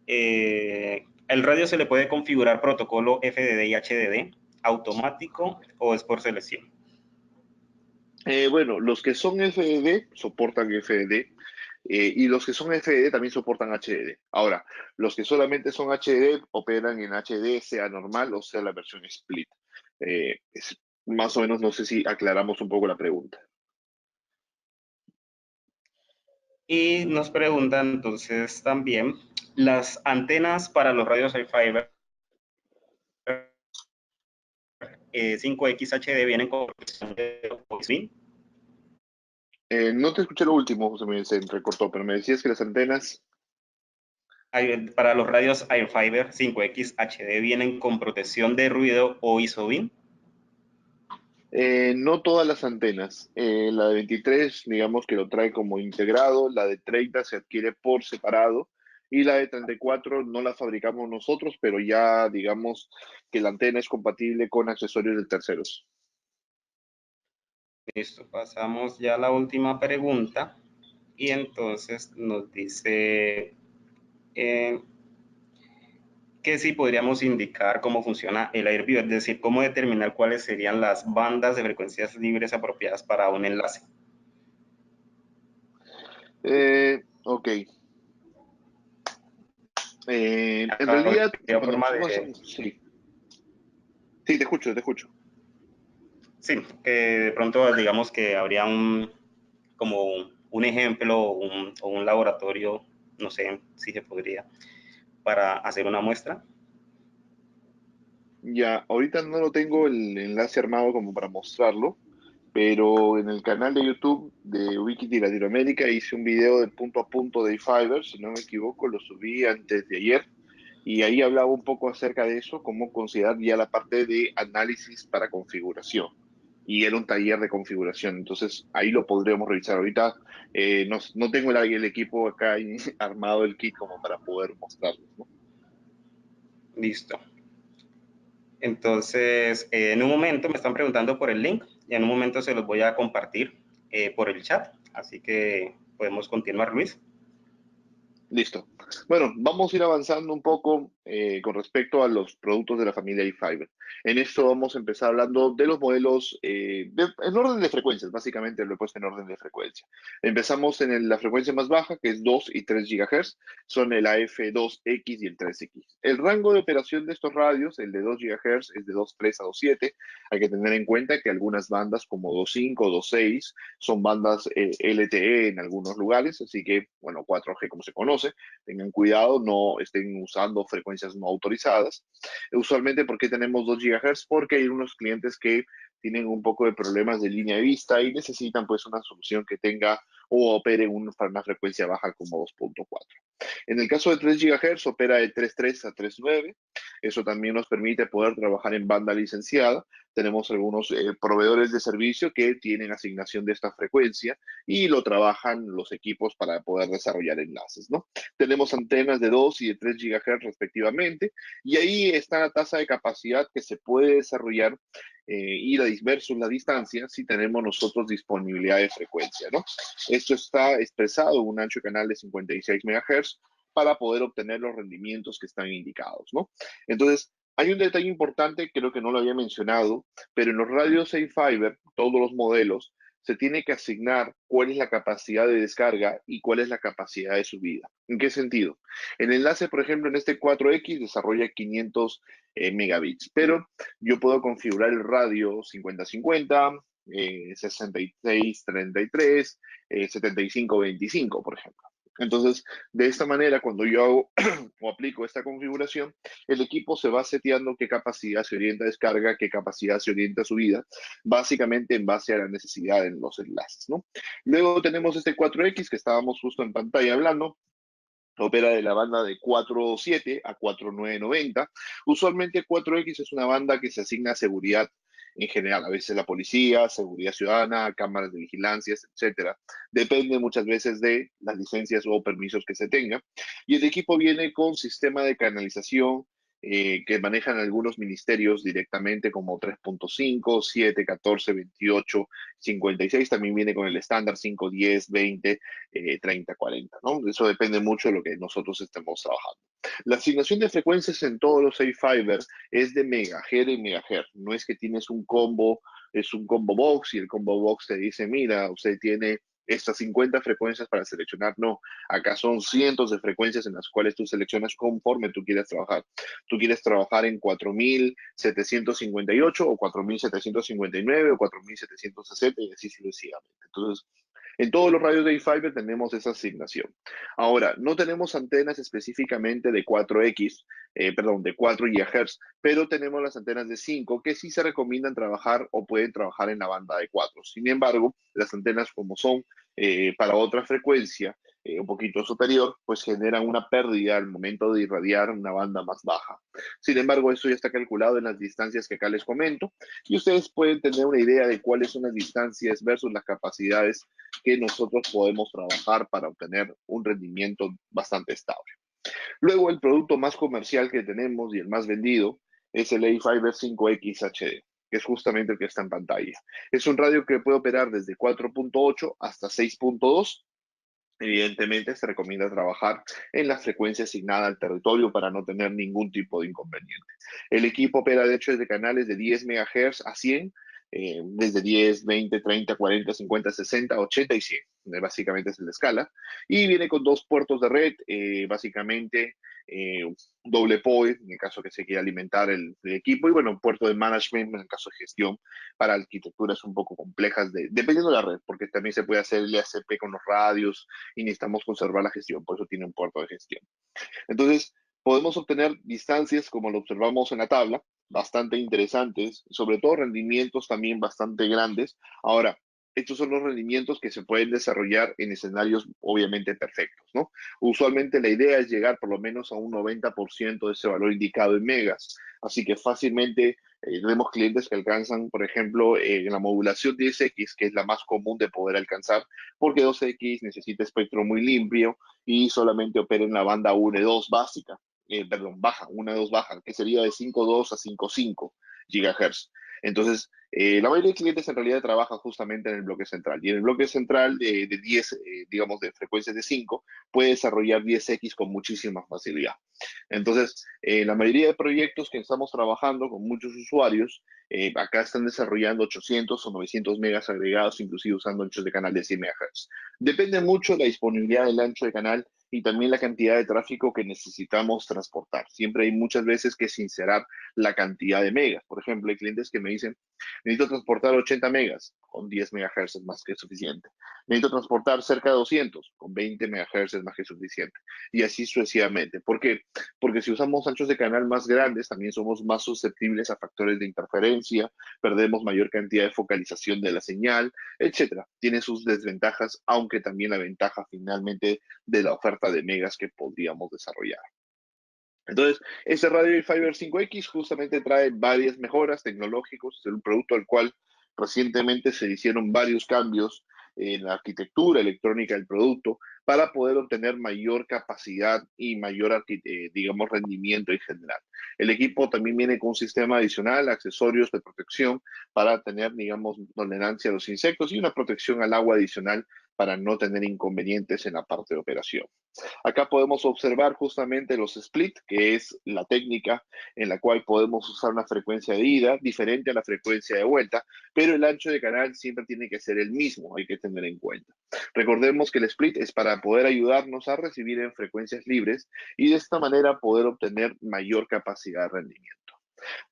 ¿el radio se le puede configurar protocolo FDD y HDD automático o es por selección? Bueno, los que son FDD soportan FDD y los que son FDD también soportan HDD. Ahora, los que solamente son HDD operan en HD, sea normal o sea la versión split. Más o menos, no sé si aclaramos un poco la pregunta. Y nos preguntan entonces también, ¿las antenas para los radios iFiber 5X HD vienen con protección de Voice? No te escuché lo último, se entrecortó, pero me decías que las antenas. Para los radios AirFiber 5X HD vienen con protección de ruido o ISO-BIN. No todas las antenas. La de 23, digamos que lo trae como integrado, la de 30 se adquiere por separado y la de 34 no la fabricamos nosotros, pero ya digamos que la antena es compatible con accesorios de terceros. Listo, pasamos ya a la última pregunta y entonces nos dice eh, que si podríamos indicar cómo funciona el Airview, es decir, cómo determinar cuáles serían las bandas de frecuencias libres apropiadas para un enlace. Ok. En realidad, ¿Habría cuando forma nosotros de, hacemos. Sí, sí, te escucho, te escucho. sí, que de pronto digamos que habría como un ejemplo o un laboratorio, no sé si se podría, para hacer una muestra? Ya, ahorita no lo tengo el enlace armado como para mostrarlo, pero en el canal de YouTube de Wikiti Latinoamérica hice un video de punto a punto de iFiber, si no me equivoco, lo subí antes de ayer, y ahí hablaba un poco acerca de eso, cómo considerar ya la parte de análisis para configuración. Y era un taller de configuración, entonces ahí lo podríamos revisar. Ahorita no tengo el equipo acá armado, el kit, como para poder mostrarlo, ¿no? Listo. Entonces, en un momento me están preguntando por el link y en un momento se los voy a compartir por el chat. Así que podemos continuar, Luis. Listo. Bueno, vamos a ir avanzando un poco con respecto a los productos de la familia iFiber. En esto vamos a empezar hablando de los modelos en orden de frecuencias, básicamente lo he puesto en orden de frecuencia. Empezamos en la frecuencia más baja, que es 2 y 3 GHz, son el AF2X y el 3X. El rango de operación de estos radios, el de 2 GHz, es de 2.3 a 2.7. Hay que tener en cuenta que algunas bandas como 2.5 o 2.6 son bandas LTE en algunos lugares, así que, bueno, 4G como se conoce, tengan cuidado, no estén usando frecuencias no autorizadas. Usualmente, ¿por qué tenemos 2 GHz? Porque hay unos clientes que tienen un poco de problemas de línea de vista y necesitan pues una solución que tenga o opere en una frecuencia baja como 2.4. En el caso de 3 GHz opera de 3.3 a 3.9. Eso también nos permite poder trabajar en banda licenciada. Tenemos algunos proveedores de servicio que tienen asignación de esta frecuencia y lo trabajan los equipos para poder desarrollar enlaces, ¿no? Tenemos antenas de 2 y de 3 GHz respectivamente, y ahí está la tasa de capacidad que se puede desarrollar y versus la distancia si tenemos nosotros disponibilidad de frecuencia, ¿no? Esto está expresado en un ancho de canal de 56 MHz para poder obtener los rendimientos que están indicados, ¿no? Entonces, hay un detalle importante, creo que no lo había mencionado, pero en los radios A-Fiber, todos los modelos, se tiene que asignar cuál es la capacidad de descarga y cuál es la capacidad de subida. ¿En qué sentido? El enlace, por ejemplo, en este 4X desarrolla 500 megabits, pero yo puedo configurar el radio 50-50, 66-33, 75-25, por ejemplo. Entonces, de esta manera, cuando yo hago o aplico esta configuración, el equipo se va seteando qué capacidad se orienta a descarga, qué capacidad se orienta a subida, básicamente en base a la necesidad en los enlaces, ¿no? Luego tenemos este 4X que estábamos justo en pantalla hablando, opera de la banda de 4.7 a 4.990. Usualmente 4X es una banda que se asigna a seguridad en general, a veces la policía, seguridad ciudadana, cámaras de vigilancia, etcétera. Depende muchas veces de las licencias o permisos que se tengan. Y el equipo viene con sistema de canalización que manejan algunos ministerios directamente como 3.5, 7, 14, 28, 56. También viene con el estándar 5, 10, 20, 30, 40, ¿no? Eso depende mucho de lo que nosotros estemos trabajando. La asignación de frecuencias en todos los A-Fiber es de megahertz y megahertz. No es que tienes un combo, es un combo box y el combo box te dice, mira, usted tiene estas 50 frecuencias para seleccionar. No, acá son cientos de frecuencias en las cuales tú seleccionas conforme tú quieres trabajar. Tú quieres trabajar en 4758 o 4759 o 4760 y así sucesivamente. Entonces, en todos los radios de A-Fiber tenemos esa asignación. Ahora, no tenemos antenas específicamente de 4X, perdón, de 4 GHz, pero tenemos las antenas de 5 que sí se recomiendan trabajar o pueden trabajar en la banda de 4. Sin embargo, las antenas como son para otra frecuencia, un poquito superior, pues generan una pérdida al momento de irradiar una banda más baja. Sin embargo, eso ya está calculado en las distancias que acá les comento y ustedes pueden tener una idea de cuáles son las distancias versus las capacidades que nosotros podemos trabajar para obtener un rendimiento bastante estable. Luego, el producto más comercial que tenemos y el más vendido es el A-Fiber 5X HD, que es justamente el que está en pantalla. Es un radio que puede operar desde 4.8 hasta 6.2. Evidentemente, se recomienda trabajar en la frecuencia asignada al territorio para no tener ningún tipo de inconveniente. El equipo opera, de hecho, desde canales de 10 MHz a 100, desde 10, 20, 30, 40, 50, 60, 80 y 100. Básicamente es la escala. Y viene con dos puertos de red, básicamente eh, doble PoE, en el caso que se quiera alimentar el equipo, y bueno, un puerto de management en el caso de gestión para arquitecturas un poco complejas, dependiendo de la red, porque también se puede hacer el ACP con los radios y necesitamos conservar la gestión, por eso tiene un puerto de gestión. Entonces, podemos obtener distancias, como lo observamos en la tabla, bastante interesantes, sobre todo rendimientos también bastante grandes. Ahora, estos son los rendimientos que se pueden desarrollar en escenarios obviamente perfectos, ¿no? Usualmente la idea es llegar por lo menos a un 90% de ese valor indicado en megas, así que fácilmente tenemos clientes que alcanzan, por ejemplo, en la modulación 10X, que es la más común de poder alcanzar, porque 2X necesita espectro muy limpio y solamente opera en la banda 1 y 2 básica, perdón, baja, 1 y 2 baja, que sería de 5.2 a 5.5 GHz. Entonces, la mayoría de clientes en realidad trabajan justamente en el bloque central. Y en el bloque central de 10, digamos, de frecuencias de 5, puede desarrollar 10X con muchísima facilidad. Entonces, la mayoría de proyectos que estamos trabajando con muchos usuarios, acá están desarrollando 800 o 900 megas agregados, inclusive usando anchos de canal de 100 MHz. Depende mucho de la disponibilidad del ancho de canal y también la cantidad de tráfico que necesitamos transportar. Siempre hay muchas veces que sincerar la cantidad de megas. Por ejemplo, hay clientes que me dicen, necesito transportar 80 megas, con 10 MHz es más que suficiente. Necesito transportar cerca de 200, con 20 MHz es más que suficiente. Y así sucesivamente. ¿Por qué? Porque si usamos anchos de canal más grandes, también somos más susceptibles a factores de interferencia, perdemos mayor cantidad de focalización de la señal, etcétera. Tiene sus desventajas, aunque también la ventaja finalmente de la oferta de megas que podríamos desarrollar. Entonces, este Radio Fiber 5X justamente trae varias mejoras tecnológicas, es un producto al cual recientemente se hicieron varios cambios en la arquitectura electrónica del producto para poder obtener mayor capacidad y mayor, digamos, rendimiento en general. El equipo también viene con un sistema adicional, accesorios de protección para tener, digamos, tolerancia a los insectos y una protección al agua adicional para no tener inconvenientes en la parte de operación. Acá podemos observar justamente los split, que es la técnica en la cual podemos usar una frecuencia de ida diferente a la frecuencia de vuelta, pero el ancho de canal siempre tiene que ser el mismo, hay que tener en cuenta. Recordemos que el split es para poder ayudarnos a recibir en frecuencias libres y de esta manera poder obtener mayor capacidad de rendimiento.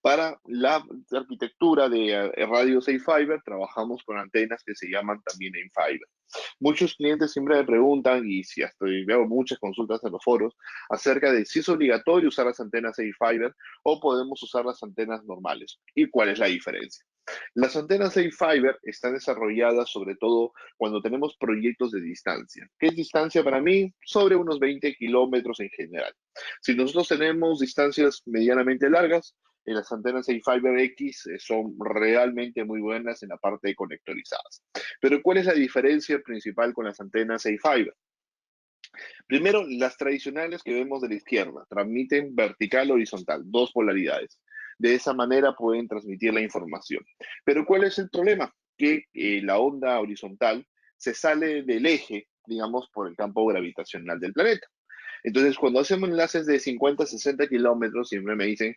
Para la arquitectura de radios A-Fiber, trabajamos con antenas que se llaman también A-Fiber. Muchos clientes siempre me preguntan, y si hasta veo muchas consultas en los foros, acerca de si es obligatorio usar las antenas A-Fiber o podemos usar las antenas normales y cuál es la diferencia. Las antenas A-Fiber están desarrolladas sobre todo cuando tenemos proyectos de distancia. ¿Qué es distancia para mí? Sobre unos 20 kilómetros en general. Si nosotros tenemos distancias medianamente largas, las antenas A-Fiber X son realmente muy buenas en la parte de conectorizadas. Pero ¿cuál es la diferencia principal con las antenas A-Fiber? Primero, las tradicionales que vemos de la izquierda transmiten vertical o horizontal, dos polaridades. De esa manera pueden transmitir la información. Pero ¿cuál es el problema? Que la onda horizontal se sale del eje, digamos, por el campo gravitacional del planeta. Entonces, cuando hacemos enlaces de 50, 60 kilómetros, siempre me dicen,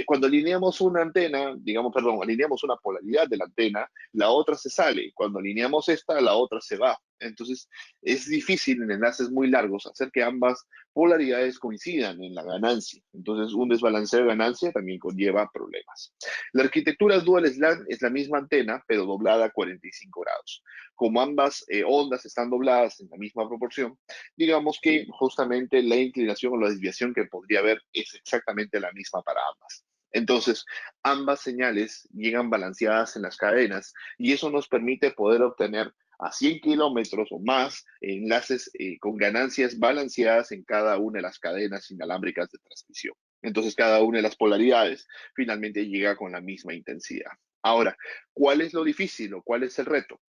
cuando alineamos una antena, digamos, perdón, alineamos una polaridad de la antena, la otra se sale. Cuando alineamos esta, la otra se va. Entonces, es difícil en enlaces muy largos hacer que ambas polaridades coincidan en la ganancia. Entonces, un desbalanceo de ganancia también conlleva problemas. La arquitectura Dual SLAN es la misma antena, pero doblada a 45 grados. Como ambas ondas están dobladas en la misma proporción, digamos que justamente la inclinación o la desviación que podría haber es exactamente la misma para ambas. Entonces, ambas señales llegan balanceadas en las cadenas y eso nos permite poder obtener a 100 kilómetros o más enlaces con ganancias balanceadas en cada una de las cadenas inalámbricas de transmisión. Entonces, cada una de las polaridades finalmente llega con la misma intensidad. Ahora, ¿cuál es lo difícil o cuál es el reto?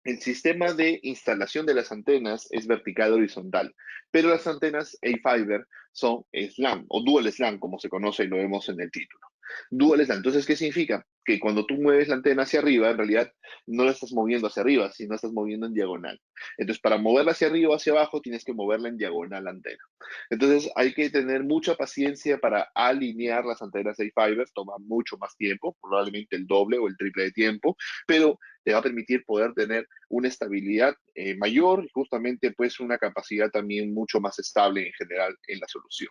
El sistema de instalación de las antenas es vertical horizontal, pero las antenas A-Fiber son SLAM o Dual SLAM, como se conoce y lo vemos en el título. Dual SLAM. Entonces, ¿qué significa? Que cuando tú mueves la antena hacia arriba, en realidad no la estás moviendo hacia arriba, sino la estás moviendo en diagonal. Entonces, para moverla hacia arriba o hacia abajo, tienes que moverla en diagonal la antena. Entonces, hay que tener mucha paciencia para alinear las antenas A-Fiber, toma mucho más tiempo, probablemente el doble o el triple de tiempo, pero te va a permitir poder tener una estabilidad mayor y justamente pues una capacidad también mucho más estable en general en la solución.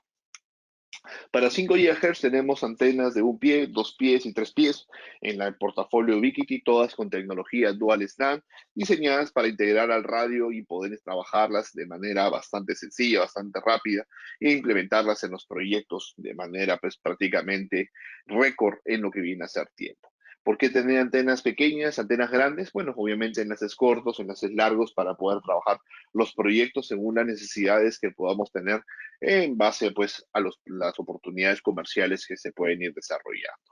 Para 5 GHz tenemos antenas de un pie, 2 pies y 3 pies en el portafolio Ubiquiti, todas con tecnología Dual SLAM, diseñadas para integrar al radio y poder trabajarlas de manera bastante sencilla, bastante rápida e implementarlas en los proyectos de manera pues prácticamente récord en lo que viene a ser tiempo. ¿Por qué tener antenas pequeñas, antenas grandes? Bueno, obviamente enlaces cortos, enlaces largos para poder trabajar los proyectos según las necesidades que podamos tener en base pues a las oportunidades comerciales que se pueden ir desarrollando.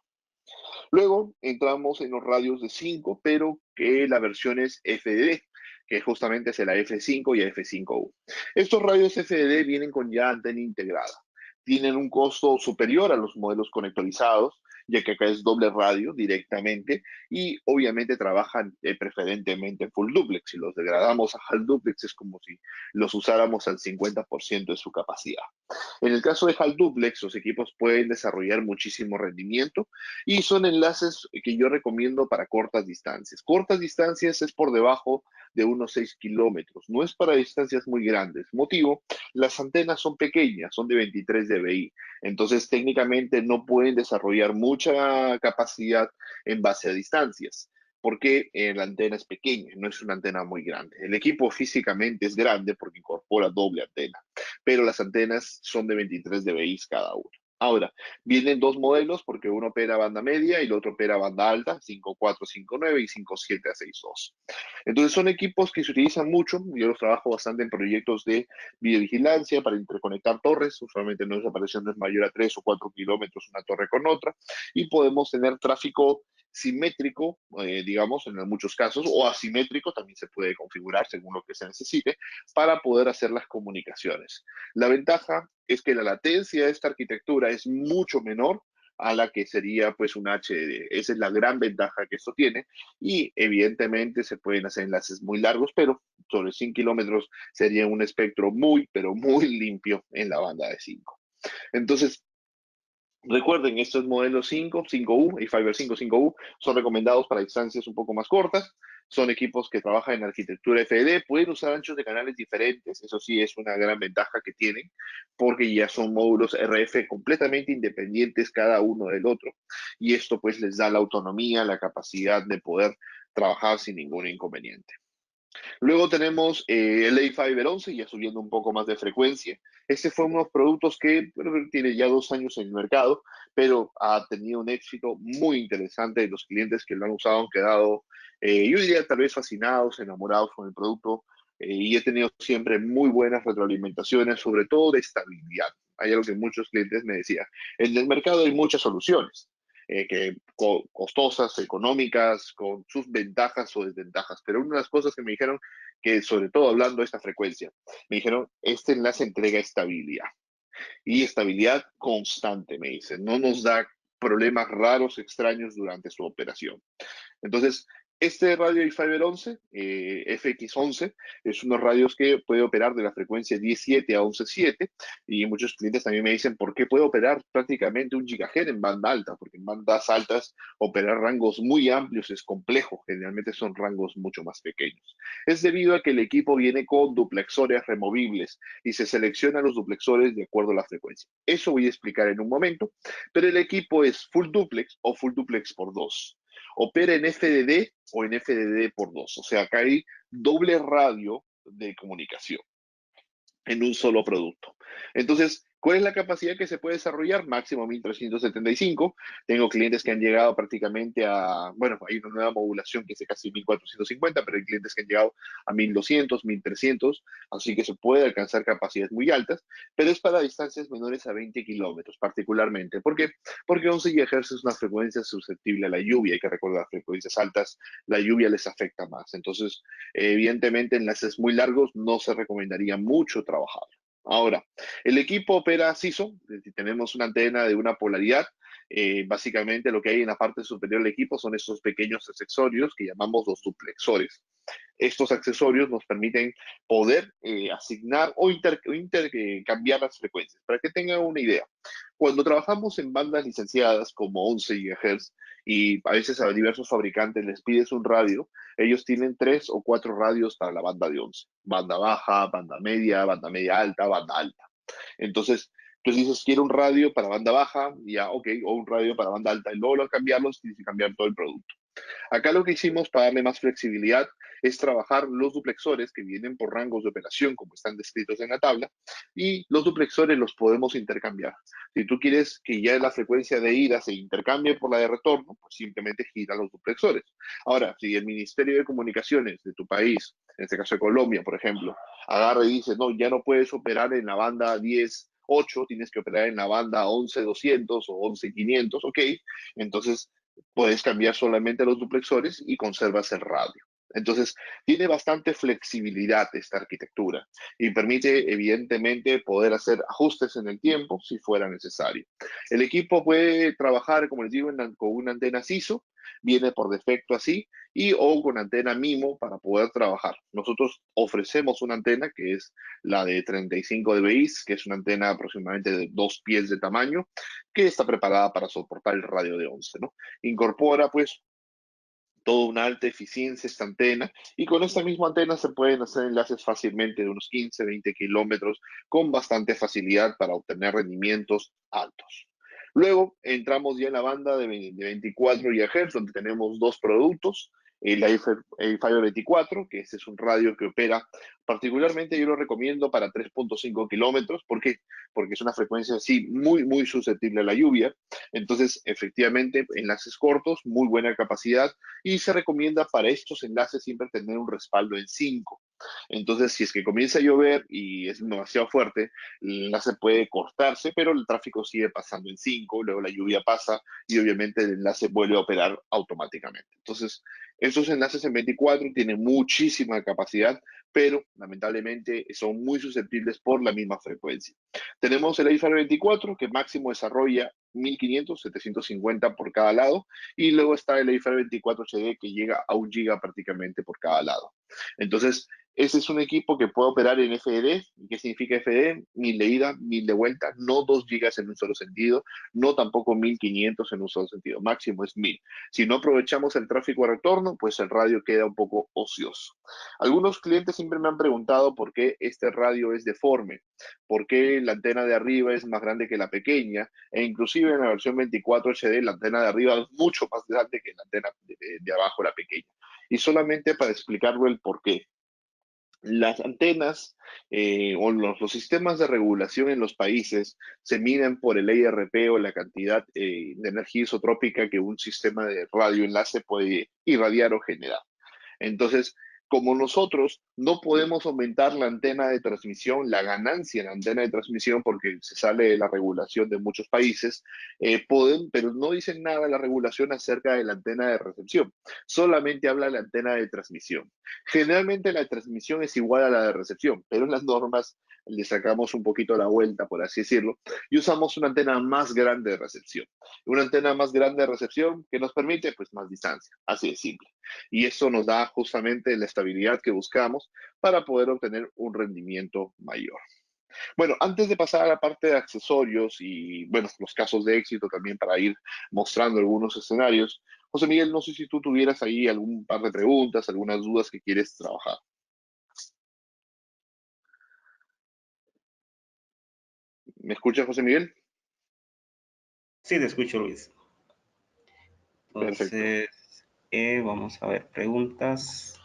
Luego entramos en los radios de 5, pero que la versión es FDD, que justamente es la F5 y F5U. Estos radios FDD vienen con ya antena integrada. Tienen un costo superior a los modelos conectorizados ya que acá es doble radio directamente y obviamente trabajan preferentemente en full duplex. Si los degradamos a half duplex es como si los usáramos al 50% de su capacidad. En el caso de half duplex, los equipos pueden desarrollar muchísimo rendimiento y son enlaces que yo recomiendo para cortas distancias. Cortas distancias es por debajo de unos 6 kilómetros, no es para distancias muy grandes. Motivo, las antenas son pequeñas, son de 23 dBi, entonces técnicamente no pueden desarrollar mucha capacidad en base a distancias porque la antena es pequeña, no es una antena muy grande. El equipo físicamente es grande porque incorpora doble antena, pero las antenas son de 23 dBi cada una. Ahora, vienen dos modelos porque uno opera banda media y el otro opera banda alta, 5459 y 5762. Entonces son equipos que se utilizan mucho, yo los trabajo bastante en proyectos de videovigilancia para interconectar torres, usualmente nuestra operación no es mayor a 3 o 4 kilómetros una torre con otra, y podemos tener tráfico simétrico, digamos, en muchos casos, o asimétrico, también se puede configurar según lo que se necesite, para poder hacer las comunicaciones. La ventaja es que la latencia de esta arquitectura es mucho menor a la que sería pues un HDD. Esa es la gran ventaja que esto tiene y evidentemente se pueden hacer enlaces muy largos, pero sobre 100 kilómetros sería un espectro muy, pero muy limpio en la banda de 5. Entonces, recuerden, estos modelos 5, 5U y Fiber 5, 5U son recomendados para distancias un poco más cortas. Son equipos que trabajan en arquitectura FDD, pueden usar anchos de canales diferentes, eso sí es una gran ventaja que tienen, porque ya son módulos RF completamente independientes cada uno del otro. Y esto pues les da la autonomía, la capacidad de poder trabajar sin ningún inconveniente. Luego tenemos el A-Fiber 11, ya subiendo un poco más de frecuencia. Este fue unos productos que bueno, tiene ya 2 años en el mercado, pero ha tenido un éxito muy interesante. Los clientes que lo han usado han quedado, yo diría, tal vez fascinados, enamorados con el producto. Y he tenido siempre muy buenas retroalimentaciones, sobre todo de estabilidad. Hay algo que muchos clientes me decían. En el mercado hay muchas soluciones que costosas, económicas, con sus ventajas o desventajas. Pero una de las cosas que me dijeron, que sobre todo hablando de esta frecuencia, me dijeron, este enlace entrega estabilidad. Y estabilidad constante, me dicen. No nos da problemas raros, extraños durante su operación. Entonces, este radio iFiber 11, FX11, es unos radios que puede operar de la frecuencia 17 a 11.7 y muchos clientes también me dicen por qué puede operar prácticamente 1 GHz en banda alta, porque en bandas altas operar rangos muy amplios es complejo, generalmente son rangos mucho más pequeños. Es debido a que el equipo viene con duplexores removibles y se seleccionan los duplexores de acuerdo a la frecuencia. Eso voy a explicar en un momento, pero el equipo es full duplex o full duplex por 2. Opera en FDD o en FDD por 2. O sea, acá hay doble radio de comunicación en un solo producto. Entonces, ¿cuál es la capacidad que se puede desarrollar? Máximo 1375. Tengo clientes que han llegado prácticamente a, bueno, hay una nueva modulación que es de casi 1450, pero hay clientes que han llegado a 1200, 1300, así que se puede alcanzar capacidades muy altas, pero es para distancias menores a 20 kilómetros particularmente. ¿Por qué? Porque 11 GHz es una frecuencia susceptible a la lluvia. Hay que recordar, frecuencias altas, la lluvia les afecta más. Entonces, evidentemente, enlaces muy largos no se recomendaría mucho trabajar. Ahora, el equipo opera CISO, tenemos una antena de una polaridad. Básicamente lo que hay en la parte superior del equipo son esos pequeños accesorios que llamamos los duplexores. Estos accesorios nos permiten poder asignar o intercambiar las frecuencias. Para que tengan una idea, cuando trabajamos en bandas licenciadas como 11 GHz y a veces a diversos fabricantes les pides un radio, ellos tienen 3 o 4 radios para la banda de 11. Banda baja, banda media alta, banda alta. Entonces, tú dices, quiero un radio para banda baja, ya, ok, o un radio para banda alta, y luego al cambiarlos tienes que cambiar todo el producto. Acá lo que hicimos para darle más flexibilidad es trabajar los duplexores que vienen por rangos de operación, como están descritos en la tabla, y los duplexores los podemos intercambiar. Si tú quieres que ya la frecuencia de ida se intercambie por la de retorno, pues simplemente gira los duplexores. Ahora, si el Ministerio de Comunicaciones de tu país, en este caso de Colombia, por ejemplo, agarra y dice, no, ya no puedes operar en la banda 10.8, tienes que operar en la banda 11.200 o 11.500, ok, entonces puedes cambiar solamente los duplexores y conservas el radio. Entonces, tiene bastante flexibilidad esta arquitectura y permite, evidentemente, poder hacer ajustes en el tiempo si fuera necesario. El equipo puede trabajar, como les digo, con una antena CISO, viene por defecto así, y o con antena MIMO para poder trabajar. Nosotros ofrecemos una antena que es la de 35 dBi, que es una antena aproximadamente de 2 pies de tamaño, que está preparada para soportar el radio de 11, ¿no? Incorpora, pues, toda una alta eficiencia esta antena y con esta misma antena se pueden hacer enlaces fácilmente de unos 15, 20 kilómetros con bastante facilidad para obtener rendimientos altos. Luego entramos ya en la banda de 24 GHz, donde tenemos dos productos, el iFiber 24, que este es un radio que opera, particularmente yo lo recomiendo para 3.5 kilómetros. ¿Por qué? Porque es una frecuencia así muy, muy susceptible a la lluvia. Entonces, efectivamente, enlaces cortos, muy buena capacidad, y se recomienda para estos enlaces siempre tener un respaldo en 5. Entonces, si es que comienza a llover y es demasiado fuerte, el enlace puede cortarse, pero el tráfico sigue pasando en 5, luego la lluvia pasa y obviamente el enlace vuelve a operar automáticamente. Entonces, estos enlaces en 24 tienen muchísima capacidad, pero lamentablemente son muy susceptibles por la misma frecuencia. Tenemos el iFiber 24, que máximo desarrolla 1500, 750 por cada lado, y luego está el iFiber 24 HD, que llega a 1 giga prácticamente por cada lado. Entonces, ese es un equipo que puede operar en FD. ¿Qué significa FD? 1000 de ida, 1000 de vuelta, no 2 gigas en un solo sentido, no tampoco 1500 en un solo sentido, máximo es 1000. Si no aprovechamos el tráfico de retorno, pues el radio queda un poco ocioso. Algunos clientes siempre me han preguntado por qué este radio es deforme, por qué la antena de arriba es más grande que la pequeña, e inclusive en la versión 24 HD la antena de arriba es mucho más grande que la antena de abajo, la pequeña. Y solamente para explicarlo el por qué. Las antenas o los sistemas de regulación en los países se miden por el IRP o la cantidad de energía isotrópica que un sistema de radioenlace puede irradiar o generar. Entonces, como nosotros no podemos aumentar la antena de transmisión, la ganancia en la antena de transmisión, porque se sale de la regulación de muchos países, pero no dicen nada la regulación acerca de la antena de recepción, solamente habla de la antena de transmisión. Generalmente la transmisión es igual a la de recepción, pero en las normas le sacamos un poquito la vuelta, por así decirlo, y usamos una antena más grande de recepción. Una antena más grande de recepción que nos permite pues más distancia, así de simple. Y eso nos da justamente la estabilidad que buscamos para poder obtener un rendimiento mayor. Bueno, antes de pasar a la parte de accesorios y, bueno, los casos de éxito también para ir mostrando algunos escenarios, José Miguel, no sé si tú tuvieras ahí algún par de preguntas, algunas dudas que quieres trabajar. ¿Me escuchas, José Miguel? Sí, te escucho, Luis. Perfecto. Entonces, vamos a ver preguntas.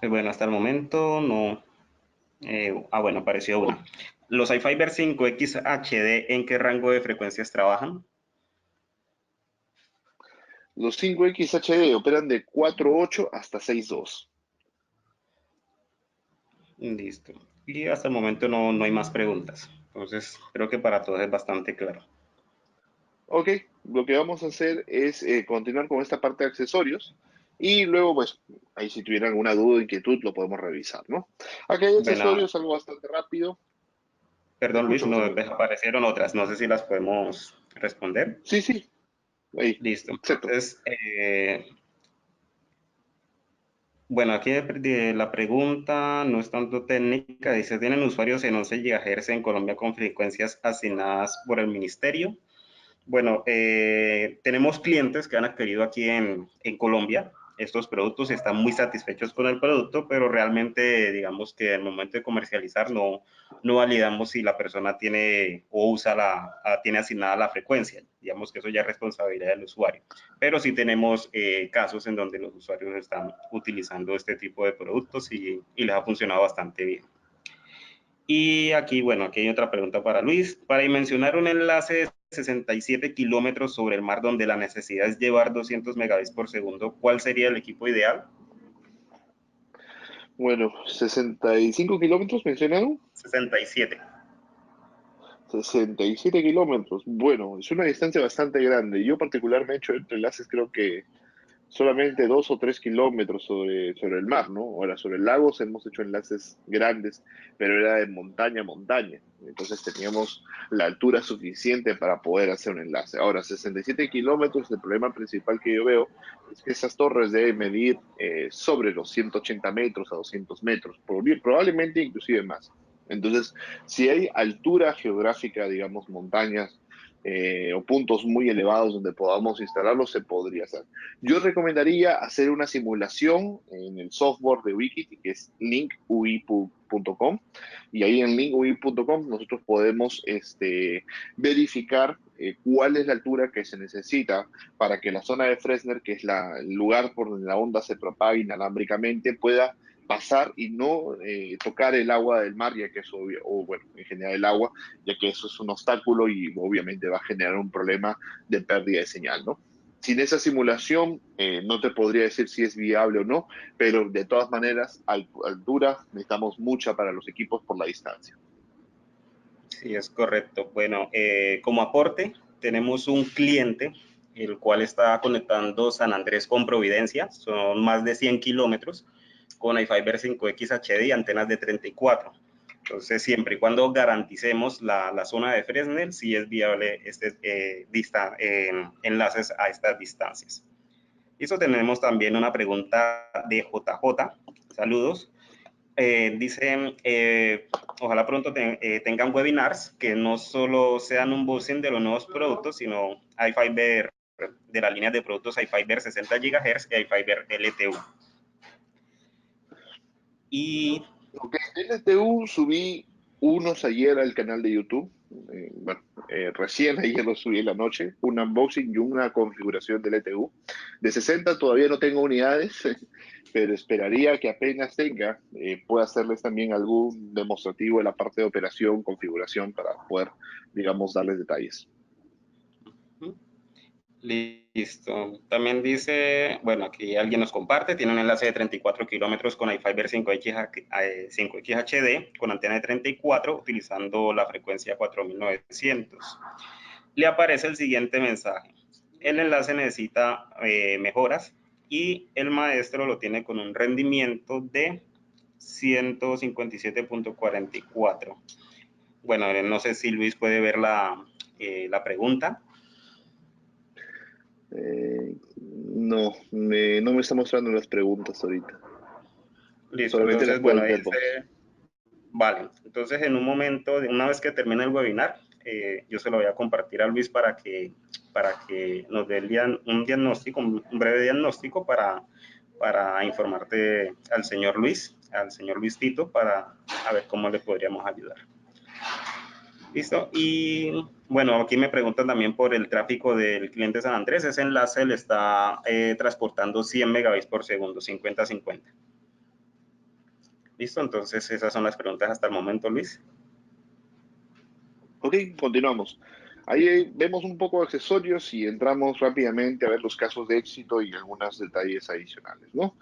Bueno, hasta el momento no. Bueno, apareció Oh, una. ¿Los iFiber 5X HD en qué rango de frecuencias trabajan? los 5X HD operan de 4.8 hasta 6.2. Listo. Y hasta el momento no hay más preguntas. Entonces, creo que para todos es bastante claro. Ok, lo que vamos a hacer es continuar con esta parte de accesorios y luego, pues, ahí si tuvieran alguna duda o inquietud, lo podemos revisar, ¿no? Aquí hay Bueno, accesorios, algo bastante rápido. Te perdón Luis, escucho, José no Miguel. aparecieron otras. No sé si las podemos responder. Sí, sí, ahí, Listo. exacto. Entonces, bueno, aquí la pregunta no es tanto técnica. Dice, ¿tienen usuarios en 11 GHz en Colombia con frecuencias asignadas por el ministerio? Bueno, tenemos clientes que han adquirido aquí en Colombia estos productos y están muy satisfechos con el producto, pero realmente digamos que al momento de comercializar no validamos si la persona tiene o usa tiene asignada la frecuencia. Digamos que eso ya es responsabilidad del usuario. Pero sí tenemos casos en donde los usuarios están utilizando este tipo de productos y les ha funcionado bastante bien. Y aquí, bueno, aquí hay otra pregunta para Luis. Para dimensionar un enlace de 67 kilómetros sobre el mar donde la necesidad es llevar 200 megabits por segundo, ¿cuál sería el equipo ideal? Bueno, 65 kilómetros mencionaron. 67. 67 kilómetros. Bueno, es una distancia bastante grande. Yo particularmente he hecho enlaces creo que solamente 2 o 3 kilómetros sobre el mar, ¿no? Ahora, sobre lagos hemos hecho enlaces grandes, pero era de montaña a montaña. Entonces teníamos la altura suficiente para poder hacer un enlace. Ahora, 67 kilómetros, el problema principal que yo veo es que esas torres deben medir sobre los 180 metros a 200 metros, probablemente inclusive más. Entonces, si hay altura geográfica, digamos, montañas, o puntos muy elevados donde podamos instalarlos, se podría hacer. Yo recomendaría hacer una simulación en el software de Wikiti, que es linkui.com, y ahí en linkui.com nosotros podemos verificar cuál es la altura que se necesita para que la zona de Fresnel, que es el lugar por donde la onda se propaga inalámbricamente, pueda pasar y no tocar el agua del mar, ya que eso, o bueno, en general el agua, ya que eso es un obstáculo y obviamente va a generar un problema de pérdida de señal, ¿no? Sin esa simulación, no te podría decir si es viable o no, pero de todas maneras, altura necesitamos mucha para los equipos por la distancia. Sí, es correcto. Bueno, como aporte, tenemos un cliente, el cual está conectando San Andrés con Providencia, son más de 100 kilómetros, con iFiber 5X HD y antenas de 34. Entonces, siempre y cuando garanticemos la zona de Fresnel, sí es viable enlaces a estas distancias. Listo, tenemos también una pregunta de JJ. Saludos. Dicen, ojalá pronto tengan webinars que no solo sean un unboxing de los nuevos productos, sino iFiber, de las líneas de productos iFiber 60 GHz y iFiber LTU. Y Ok, LTU subí unos ayer al canal de YouTube. Bueno, recién ayer lo subí en la noche, un unboxing y una configuración del LTU. De 60 todavía no tengo unidades, pero esperaría que apenas tenga, pueda hacerles también algún demostrativo en la parte de operación, configuración, para poder, digamos, darles detalles. listo. También dice, bueno, aquí alguien nos comparte, tiene un enlace de 34 kilómetros con iFiber 5X HD con antena de 34 utilizando la frecuencia 4900. Le aparece el siguiente mensaje. El enlace necesita mejoras y el maestro lo tiene con un rendimiento de 157.44. Bueno, no sé si Luis puede ver la pregunta. No, no me está mostrando las preguntas ahorita. Listo, Solamente las entonces, puedo bueno, ver. dice, vale, entonces en un momento, una vez que termine el webinar, yo se lo voy a compartir a Luis para que nos dé un diagnóstico, un breve diagnóstico para informarte al señor Luis Tito, para a ver cómo le podríamos ayudar. Listo. Y bueno, aquí me preguntan también por el tráfico del cliente San Andrés. Ese enlace le está transportando 100 megabits por segundo, 50-50. Listo, entonces esas son las preguntas hasta el momento, Luis. Ok, continuamos. Ahí vemos un poco de accesorios y entramos rápidamente a ver los casos de éxito y algunos detalles adicionales, ¿no?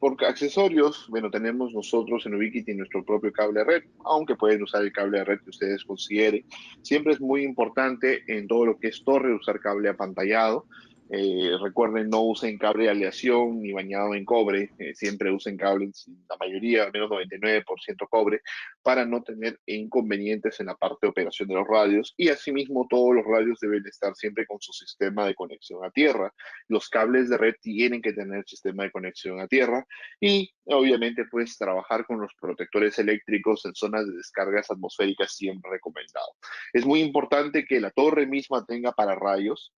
Por accesorios, bueno, tenemos nosotros en Ubiquiti nuestro propio cable de red, aunque pueden usar el cable de red que ustedes consideren. Siempre es muy importante en todo lo que es torre usar cable apantallado. Recuerden, no usen cable de aleación ni bañado en cobre. Siempre usen cable, la mayoría, al menos 99% cobre, para no tener inconvenientes en la parte de operación de los radios, y asimismo todos los radios deben estar siempre con su sistema de conexión a tierra. Los cables de red tienen que tener sistema de conexión a tierra y obviamente pues trabajar con los protectores eléctricos en zonas de descargas atmosféricas siempre recomendado. Es muy importante que la torre misma tenga pararrayos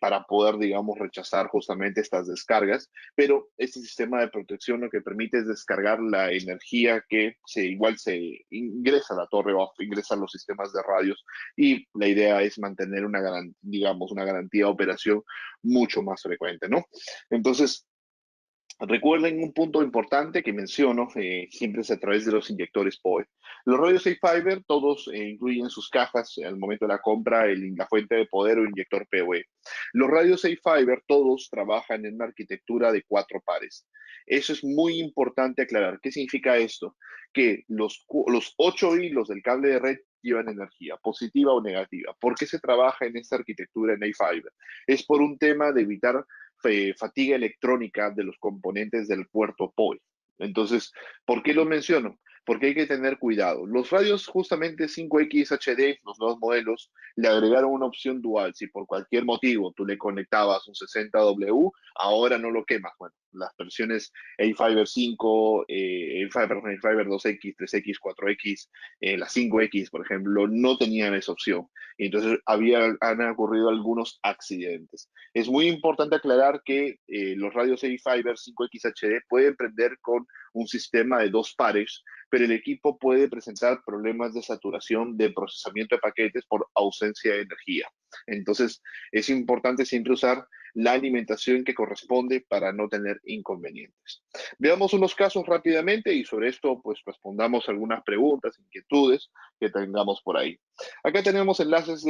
para poder, digamos, rechazar justamente estas descargas, pero este sistema de protección lo que permite es descargar la energía que igual se ingresa a la torre o ingresa a los sistemas de radios, y la idea es mantener digamos, una garantía de operación mucho más frecuente, ¿no? Entonces, Recuerden un punto importante que menciono, siempre es a través de los inyectores POE. Los radios A-Fiber todos incluyen sus cajas al momento de la compra la fuente de poder o inyector PoE. Los radios A-Fiber todos trabajan en una arquitectura de 4 pares. Eso es muy importante aclarar. ¿Qué significa esto? Que los 8 hilos del cable de red llevan energía, positiva o negativa. ¿Por qué se trabaja en esta arquitectura en A-Fiber? Es por un tema de evitar fatiga electrónica de los componentes del puerto POE. Entonces, ¿por qué lo menciono? Porque hay que tener cuidado. Los radios justamente 5X HD, los nuevos modelos, le agregaron una opción dual. Si por cualquier motivo tú le conectabas un 60W, ahora no lo quemas. Bueno, las versiones A-Fiber 5, A-Fiber 2X, 3X, 4X, la 5X, por ejemplo, no tenían esa opción. Y entonces han ocurrido algunos accidentes. Es muy importante aclarar que los radios A-Fiber 5X HD pueden prender con un sistema de 2 pares, pero el equipo puede presentar problemas de saturación de procesamiento de paquetes por ausencia de energía. Entonces, es importante siempre usar la alimentación que corresponde para no tener inconvenientes. Veamos unos casos rápidamente y sobre esto pues respondamos algunas preguntas, inquietudes que tengamos por ahí. Acá tenemos enlaces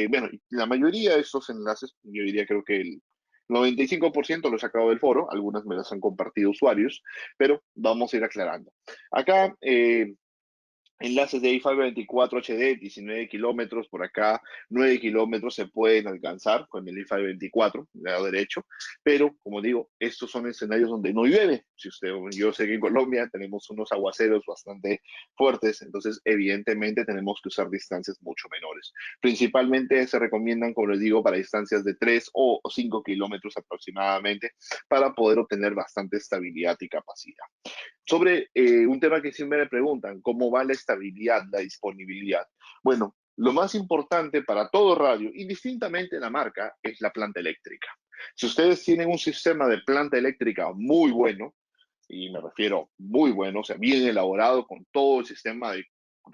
bueno, la mayoría de estos enlaces, yo diría creo que el 95% los he sacado del foro, algunas me las han compartido usuarios, pero vamos a ir aclarando. Acá enlaces de A-Fiber 24 HD, 19 kilómetros, por acá 9 kilómetros se pueden alcanzar con el A-Fiber 24, del lado derecho, pero como digo, estos son escenarios donde no llueve. Si usted, yo sé que en Colombia tenemos unos aguaceros bastante fuertes, entonces evidentemente tenemos que usar distancias mucho menores. Principalmente se recomiendan, como les digo, para distancias de 3 o 5 kilómetros aproximadamente, para poder obtener bastante estabilidad y capacidad. Sobre un tema que siempre me preguntan, ¿cómo va la estabilidad, la disponibilidad? Bueno, lo más importante para todo radio, indistintamente de la marca, es la planta eléctrica. Si ustedes tienen un sistema de planta eléctrica muy bueno, y me refiero muy bueno, o sea, bien elaborado con todo el sistema de,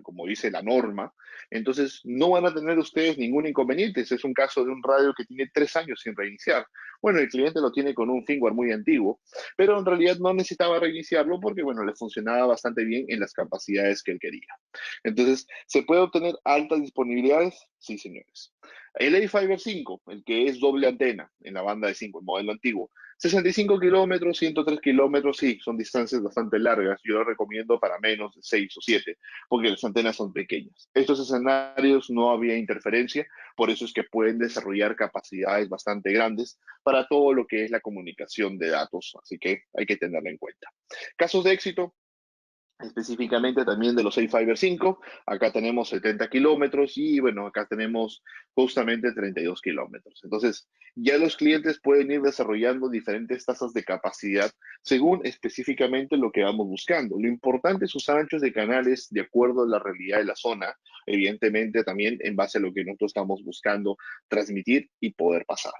como dice la norma, entonces no van a tener ustedes ningún inconveniente. Ese es un caso de un radio que tiene 3 años sin reiniciar. Bueno, el cliente lo tiene con un firmware muy antiguo, pero en realidad no necesitaba reiniciarlo porque, bueno, le funcionaba bastante bien en las capacidades que él quería. Entonces, ¿se puede obtener altas disponibilidades? Sí, señores. El A-Fiber 5, el que es doble antena en la banda de 5, el modelo antiguo, 65 kilómetros, 103 kilómetros, sí, son distancias bastante largas. Yo lo recomiendo para menos de 6 o 7, porque las antenas son pequeñas. Estos escenarios no había interferencia, por eso es que pueden desarrollar capacidades bastante grandes para todo lo que es la comunicación de datos, así que hay que tenerlo en cuenta. Casos de éxito, específicamente también de los A-Fiber 5. Acá tenemos 70 kilómetros y bueno, acá tenemos justamente 32 kilómetros. Entonces, ya los clientes pueden ir desarrollando diferentes tasas de capacidad según específicamente lo que vamos buscando. Lo importante es usar anchos de canales de acuerdo a la realidad de la zona, evidentemente también en base a lo que nosotros estamos buscando transmitir y poder pasar.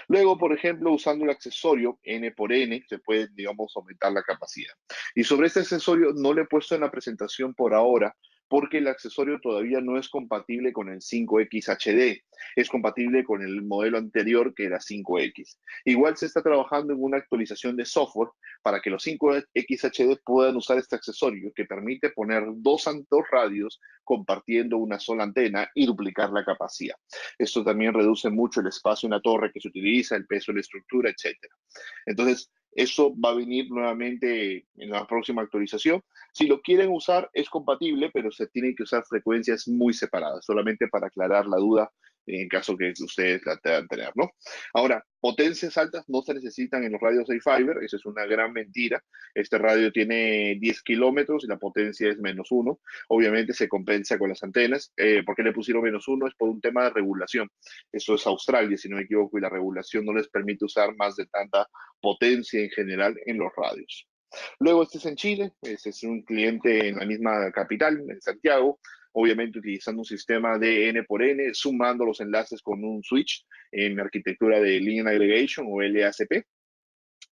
Luego, por ejemplo, usando el accesorio N por N, se puede, digamos, aumentar la capacidad. Y sobre este accesorio no le he puesto en la presentación por ahora, porque el accesorio todavía no es compatible con el 5X HD, es compatible con el modelo anterior que era 5X. Igual se está trabajando en una actualización de software para que los 5X HD puedan usar este accesorio que permite poner dos radios compartiendo una sola antena y duplicar la capacidad. Esto también reduce mucho el espacio en la torre que se utiliza, el peso de la estructura, etcétera. Entonces, eso va a venir nuevamente en la próxima actualización. Si lo quieren usar, es compatible, pero se tienen que usar frecuencias muy separadas, solamente para aclarar la duda en caso que ustedes la tengan tener, ¿no? Ahora, potencias altas no se necesitan en los radios A-Fiber, eso es una gran mentira. Este radio tiene 10 kilómetros y la potencia es -1. Obviamente se compensa con las antenas. ¿Por qué le pusieron -1? Es por un tema de regulación. Eso es Australia, si no me equivoco, y la regulación no les permite usar más de tanta potencia en general en los radios. Luego este es en Chile, este es un cliente en la misma capital, en Santiago, obviamente utilizando un sistema de N por N, sumando los enlaces con un switch en arquitectura de Linear Aggregation o LACP.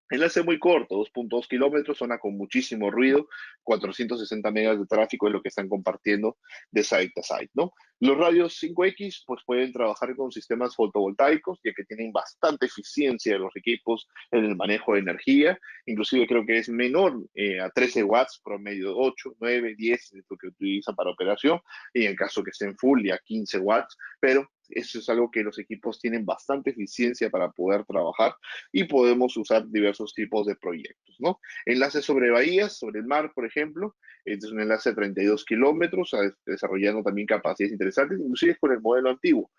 Enlace muy corto, 2.2 kilómetros, zona con muchísimo ruido, 460 megas de tráfico es lo que están compartiendo de site a site, ¿no? Los radios 5X pues pueden trabajar con sistemas fotovoltaicos, ya que tienen bastante eficiencia de los equipos en el manejo de energía, inclusive creo que es menor a 13 watts, promedio de 8, 9, 10 es lo que utiliza para operación, y en caso que estén full ya 15 watts, pero eso es algo que los equipos tienen bastante eficiencia para poder trabajar y podemos usar diversos tipos de proyectos, ¿no? Enlaces sobre bahías, sobre el mar, por ejemplo. Este es un enlace de 32 kilómetros, desarrollando también capacidades interesantes, inclusive con el modelo antiguo.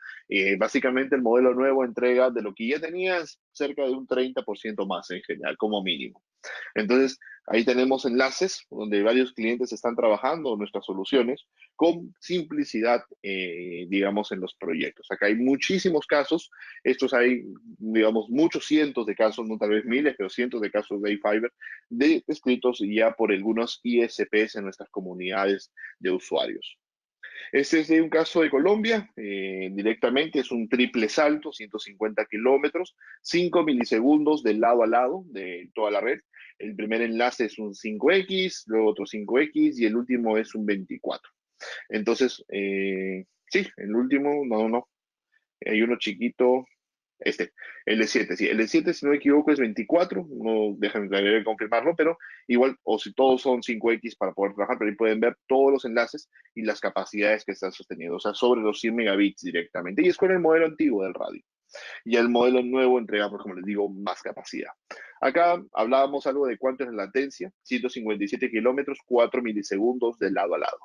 Básicamente el modelo nuevo entrega de lo que ya tenías cerca de un 30% más en general, como mínimo. Entonces, ahí tenemos enlaces donde varios clientes están trabajando nuestras soluciones con simplicidad, digamos, en los proyectos. Acá hay muchísimos casos, estos hay, digamos, muchos cientos de casos, no tal vez miles, pero cientos de casos de iFiber descritos ya por algunos ISPs en nuestras comunidades de usuarios. Este es de un caso de Colombia, directamente es un triple salto, 150 kilómetros, 5 milisegundos de lado a lado de toda la red. El primer enlace es un 5X, luego otro 5X y el último es un 24. Entonces, sí, el último, no, hay uno chiquito, este, el de 7, sí, el de 7 si no me equivoco es 24, no dejan de confirmarlo, pero igual, o si todos son 5X para poder trabajar, pero ahí pueden ver todos los enlaces y las capacidades que están sosteniendo, o sea, sobre los 100 megabits directamente. Y es con el modelo antiguo del radio. Y el modelo nuevo entrega, por como les digo, más capacidad. Acá hablábamos algo de cuánto es la latencia, 157 kilómetros, 4 milisegundos de lado a lado.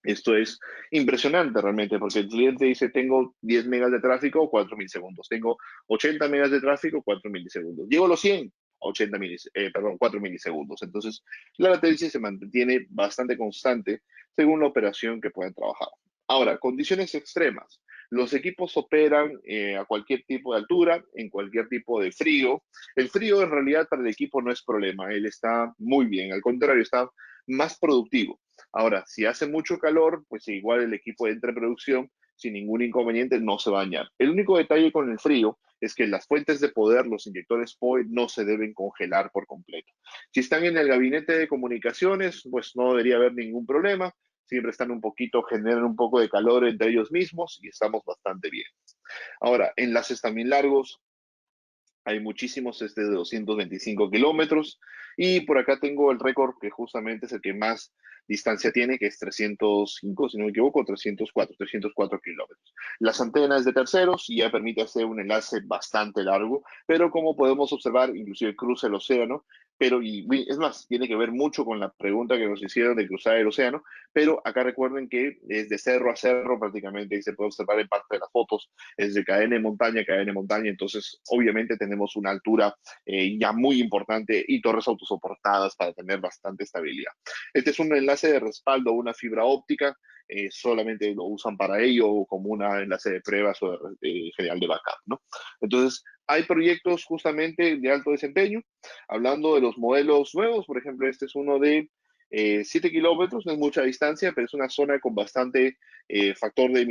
Esto es impresionante realmente, porque el cliente dice, tengo 10 megas de tráfico, 4 milisegundos. Tengo 80 megas de tráfico, 4 milisegundos. Llego a los 100, 4 milisegundos. Entonces, la latencia se mantiene bastante constante según la operación que puedan trabajar. Ahora, condiciones extremas. Los equipos operan a cualquier tipo de altura, en cualquier tipo de frío. El frío en realidad para el equipo no es problema, él está muy bien, al contrario, está más productivo. Ahora, si hace mucho calor, pues igual el equipo entra en producción sin ningún inconveniente, no se va a dañar. El único detalle con el frío es que las fuentes de poder, los inyectores POE, no se deben congelar por completo. Si están en el gabinete de comunicaciones, pues no debería haber ningún problema. Siempre están un poquito, generan un poco de calor entre ellos mismos y estamos bastante bien. Ahora, enlaces también largos, hay muchísimos, este de 225 kilómetros. Y por acá tengo el récord que justamente es el que más distancia tiene, que es 305, si no me equivoco, 304 kilómetros. Las antenas de terceros ya permite hacer un enlace bastante largo, pero como podemos observar, inclusive cruza el océano, pero y es más, tiene que ver mucho con la pregunta que nos hicieron de cruzar el océano, pero acá recuerden que es de cerro a cerro prácticamente y se puede observar en parte de las fotos es de cadena en montaña, entonces obviamente tenemos una altura ya muy importante y torres autosoportadas para tener bastante estabilidad. Este es un enlace de respaldo, una fibra óptica, solamente lo usan para ello como un enlace de pruebas o general de backup, ¿no? Entonces, hay proyectos justamente de alto desempeño. Hablando de los modelos nuevos, por ejemplo, este es uno de 7 kilómetros, no es mucha distancia, pero es una zona con bastante factor de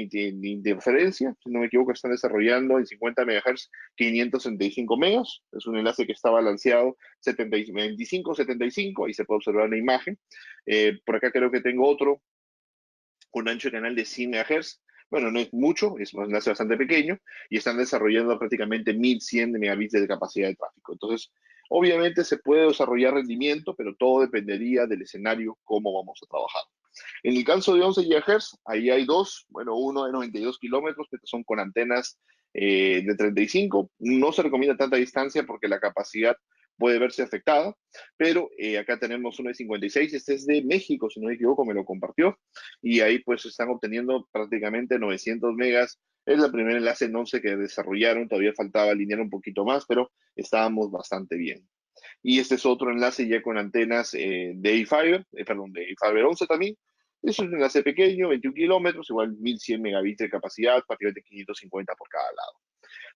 interferencia. Si no me equivoco, están desarrollando en 50 MHz 565 megas. Es un enlace que está balanceado 25-75, ahí se puede observar la imagen. Por acá creo que tengo otro, un ancho de canal de 100 MHz. Bueno, no es mucho, es un enlace bastante pequeño y están desarrollando prácticamente 1100 megabits de capacidad de tráfico. Entonces, obviamente se puede desarrollar rendimiento, pero todo dependería del escenario, cómo vamos a trabajar. En el caso de 11 GHz, ahí hay dos, bueno, uno de 92 kilómetros, que son con antenas de 35. No se recomienda tanta distancia porque la capacidad puede verse afectada, pero acá tenemos uno de 56, este es de México, si no me equivoco, me lo compartió, y ahí pues están obteniendo prácticamente 900 megas. Es el primer enlace en 11 que desarrollaron, todavía faltaba alinear un poquito más, pero estábamos bastante bien. Y este es otro enlace ya con antenas de iFiber, perdón, de iFiber 11 también. Es un enlace pequeño, 21 kilómetros, igual 1100 megabits de capacidad, prácticamente 550 por cada lado.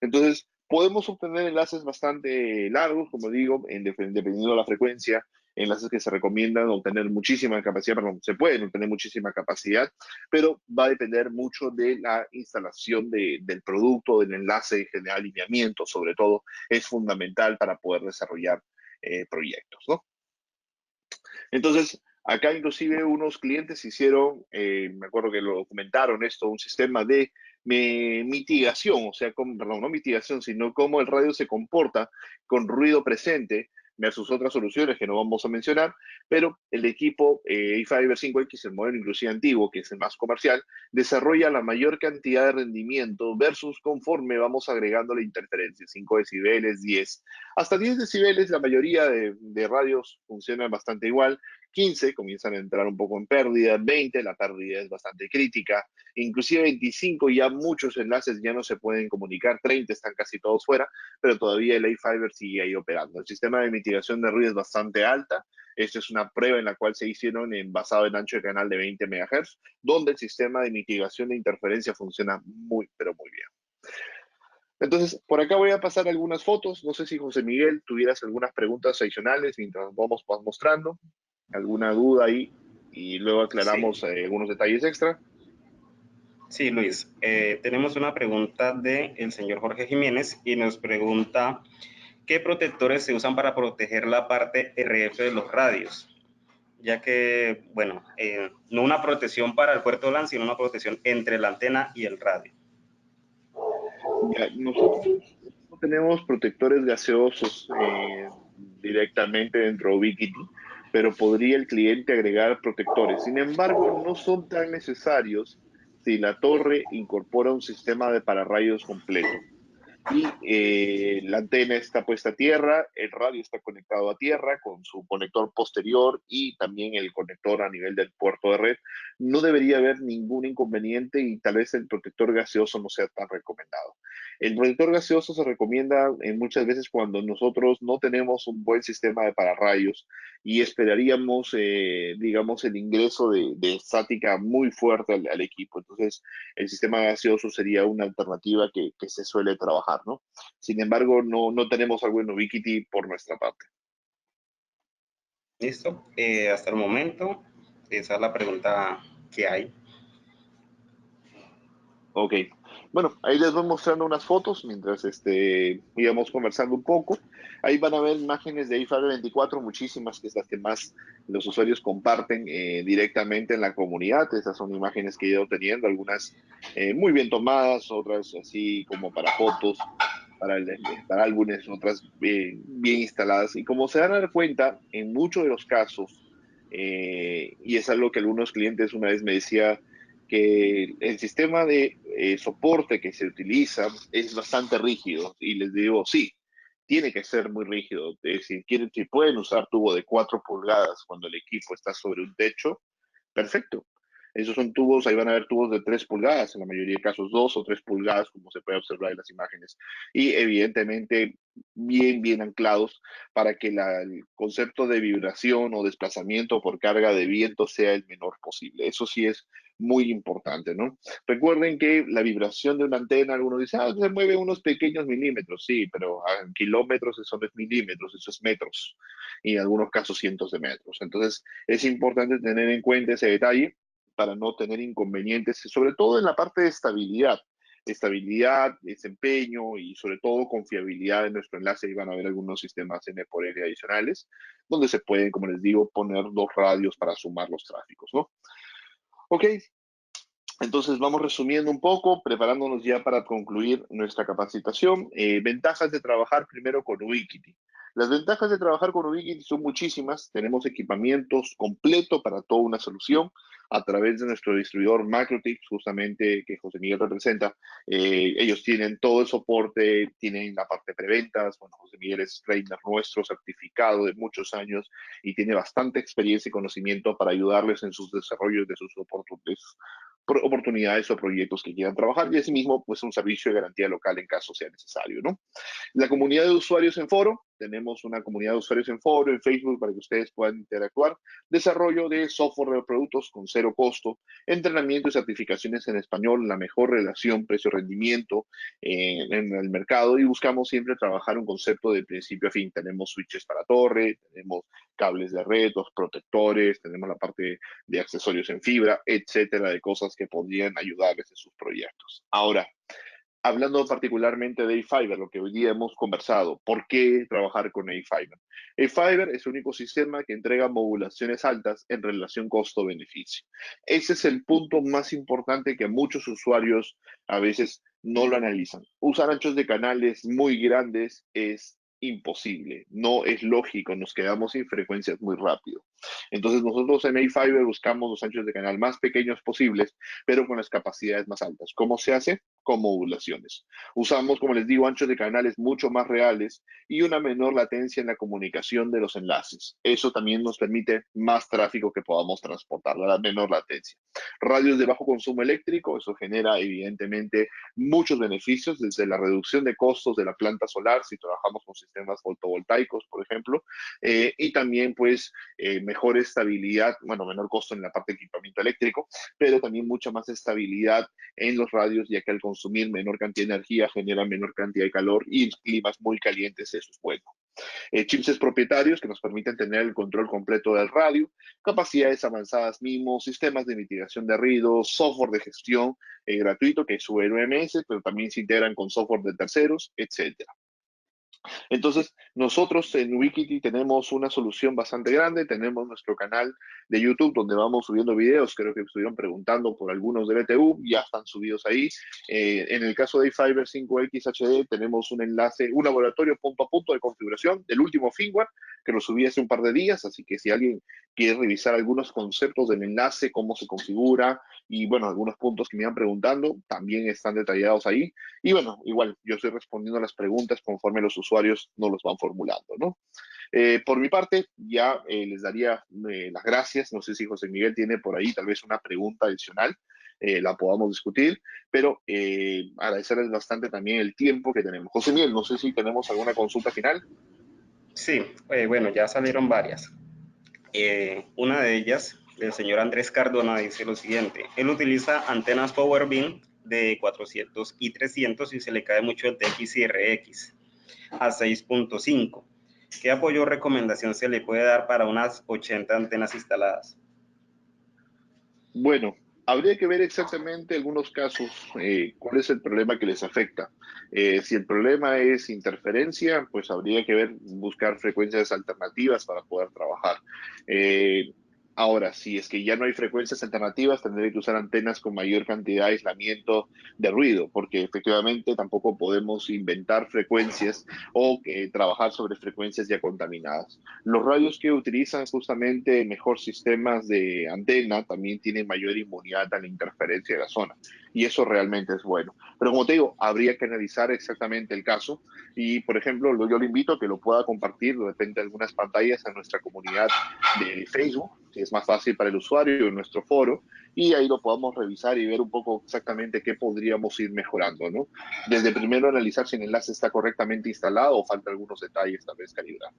Entonces, podemos obtener enlaces bastante largos, como digo, dependiendo de la frecuencia enlaces que se recomiendan obtener muchísima capacidad, perdón, se pueden obtener muchísima capacidad, pero va a depender mucho de la instalación del producto, del enlace, generar alineamiento, sobre todo, es fundamental para poder desarrollar proyectos, ¿no? Entonces, acá inclusive unos clientes hicieron, me acuerdo que lo comentaron esto, un sistema de mitigación, o sea, perdón, no mitigación, sino cómo el radio se comporta con ruido presente versus otras soluciones que no vamos a mencionar, pero el equipo eFiber 5X, el modelo inclusive antiguo, que es el más comercial, desarrolla la mayor cantidad de rendimiento versus conforme vamos agregando la interferencia, 5 decibeles, 10. Hasta 10 decibeles la mayoría de radios funcionan bastante igual, 15 comienzan a entrar un poco en pérdida, 20 la pérdida es bastante crítica, inclusive 25 ya muchos enlaces ya no se pueden comunicar, 30 están casi todos fuera, pero todavía el A-Fiber sigue ahí operando. El sistema de mitigación de ruido es bastante alta. Esta es una prueba en la cual se hicieron basado en ancho de canal de 20 MHz, donde el sistema de mitigación de interferencia funciona muy, pero muy bien. Entonces, por acá voy a pasar algunas fotos. No sé si José Miguel tuvieras algunas preguntas adicionales mientras vamos mostrando, alguna duda ahí, y luego aclaramos Sí, algunos detalles extra. sí, Luis. Tenemos una pregunta del señor Jorge Jiménez y nos pregunta, ¿qué protectores se usan para proteger la parte RF de los radios? Ya que, bueno, no una protección para el puerto LAN, sino una protección entre la antena y el radio. Ya, nosotros no tenemos protectores gaseosos directamente dentro de Ubiquiti, pero podría el cliente agregar protectores. Sin embargo, no son tan necesarios si la torre incorpora un sistema de pararrayos completo y la antena está puesta a tierra, el radio está conectado a tierra con su conector posterior y también el conector a nivel del puerto de red. No debería haber ningún inconveniente y tal vez el protector gaseoso no sea tan recomendado. El protector gaseoso se recomienda muchas veces cuando nosotros no tenemos un buen sistema de pararrayos y esperaríamos, digamos, el ingreso de estática muy fuerte al equipo. Entonces, el sistema gaseoso sería una alternativa que se suele trabajar, ¿no? Sin embargo, no tenemos algo en Ubiquiti por nuestra parte. ¿Listo? Hasta el momento, esa es la pregunta que hay. Ok. Bueno, ahí les voy mostrando unas fotos mientras íbamos conversando un poco. Ahí van a ver imágenes de iFiber 24, muchísimas, que es las que más los usuarios comparten directamente en la comunidad. Esas son imágenes que he ido teniendo, algunas muy bien tomadas, otras así como para fotos, para álbumes, otras bien instaladas. Y como se van a dar cuenta, en muchos de los casos, y es algo que algunos clientes una vez me decía, que el sistema de soporte que se utiliza es bastante rígido. Y les digo, sí, tiene que ser muy rígido. Si pueden usar tubo de 4 pulgadas cuando el equipo está sobre un techo, perfecto. Esos son tubos, ahí van a haber tubos de 3 pulgadas, en la mayoría de casos 2 o 3 pulgadas, como se puede observar en las imágenes. Y evidentemente bien anclados para que el concepto de vibración o desplazamiento por carga de viento sea el menor posible. Eso sí es muy importante, ¿no? Recuerden que la vibración de una antena, algunos dicen, se mueve unos pequeños milímetros, sí, pero a kilómetros eso no es milímetros, eso es metros, y en algunos casos cientos de metros. Entonces, es importante tener en cuenta ese detalle para no tener inconvenientes, sobre todo en la parte de estabilidad, desempeño y sobre todo confiabilidad de nuestro enlace. Y van a haber algunos sistemas N/N adicionales, donde se pueden, como les digo, poner dos radios para sumar los tráficos, ¿no? Ok, entonces vamos resumiendo un poco, preparándonos ya para concluir nuestra capacitación. Ventajas de trabajar primero con Ubiquiti. Las ventajas de trabajar con Ubiquiti son muchísimas. Tenemos equipamientos completos para toda una solución a través de nuestro distribuidor Macrotics, justamente que José Miguel representa. Ellos tienen todo el soporte, tienen la parte de preventas. Bueno, José Miguel es trainer nuestro, certificado de muchos años y tiene bastante experiencia y conocimiento para ayudarles en sus desarrollos de sus oportunidades o proyectos que quieran trabajar y asimismo pues un servicio de garantía local en caso sea necesario, ¿no? La comunidad de usuarios en foro, tenemos una comunidad de usuarios en foro, en Facebook, para que ustedes puedan interactuar, desarrollo de software de productos con cero costo, entrenamiento y certificaciones en español, la mejor relación precio-rendimiento en el mercado, y buscamos siempre trabajar un concepto de principio a fin. Tenemos switches para torre, tenemos cables de red, los protectores, tenemos la parte de accesorios en fibra, etcétera, de cosas que podrían ayudarles en sus proyectos. Ahora, hablando particularmente de A-Fiber, lo que hoy día hemos conversado, ¿por qué trabajar con A-Fiber? A-Fiber es el único sistema que entrega modulaciones altas en relación costo-beneficio. Ese es el punto más importante que muchos usuarios a veces no lo analizan. Usar anchos de canales muy grandes es imposible, no es lógico, nos quedamos sin frecuencias muy rápido. Entonces nosotros en A-Fiber buscamos los anchos de canal más pequeños posibles, pero con las capacidades más altas. ¿Cómo se hace? Con modulaciones. Usamos, como les digo, anchos de canales mucho más reales y una menor latencia en la comunicación de los enlaces. Eso también nos permite más tráfico que podamos transportar, la menor latencia. Radios de bajo consumo eléctrico, eso genera evidentemente muchos beneficios, desde la reducción de costos de la planta solar, si trabajamos con sistemas fotovoltaicos, por ejemplo, y también pues mejor estabilidad, bueno, menor costo en la parte de equipamiento eléctrico, pero también mucha más estabilidad en los radios, ya que al consumir menor cantidad de energía genera menor cantidad de calor, y en climas muy calientes eso es bueno. Chips propietarios que nos permiten tener el control completo del radio, capacidades avanzadas MIMO, sistemas de mitigación de ruido, software de gestión gratuito que es su RMS, pero también se integran con software de terceros, etcétera. Entonces, nosotros en Wikity tenemos una solución bastante grande, tenemos nuestro canal de YouTube donde vamos subiendo videos, creo que estuvieron preguntando por algunos del ETU, ya están subidos ahí. En el caso de Fiber 5X HD tenemos un enlace, un laboratorio punto a punto de configuración del último firmware, que lo subí hace un par de días, así que si alguien quiere revisar algunos conceptos del enlace, cómo se configura y bueno, algunos puntos que me iban preguntando, también están detallados ahí. Y bueno, igual yo estoy respondiendo a las preguntas conforme los usuarios nos los van formulando, ¿no? Por mi parte, ya les daría las gracias. No sé si José Miguel tiene por ahí tal vez una pregunta adicional, la podamos discutir, pero agradecerles bastante también el tiempo que tenemos. José Miguel, no sé si tenemos alguna consulta final. Sí, bueno, ya salieron varias. Una de ellas, el señor Andrés Cardona, dice lo siguiente: él utiliza antenas PowerBeam de 400 y 300 y se le cae mucho el TX y RX a 6.5. ¿Qué apoyo o recomendación se le puede dar para unas 80 antenas instaladas? Bueno, habría que ver exactamente algunos casos cuál es el problema que les afecta. Si el problema es interferencia, pues habría que ver, buscar frecuencias alternativas para poder trabajar. Eh, Ahora, si es que ya no hay frecuencias alternativas, tendré que usar antenas con mayor cantidad de aislamiento de ruido, porque efectivamente tampoco podemos inventar frecuencias o trabajar sobre frecuencias ya contaminadas. Los radios que utilizan justamente mejor sistemas de antena también tienen mayor inmunidad a la interferencia de la zona, y eso realmente es bueno. Pero como te digo, habría que analizar exactamente el caso y, por ejemplo, yo le invito a que lo pueda compartir de repente algunas pantallas a nuestra comunidad de Facebook, que es más fácil para el usuario, en nuestro foro, y ahí lo podamos revisar y ver un poco exactamente qué podríamos ir mejorando, ¿no? Desde primero analizar si el enlace está correctamente instalado o falta algunos detalles tal vez calibrar.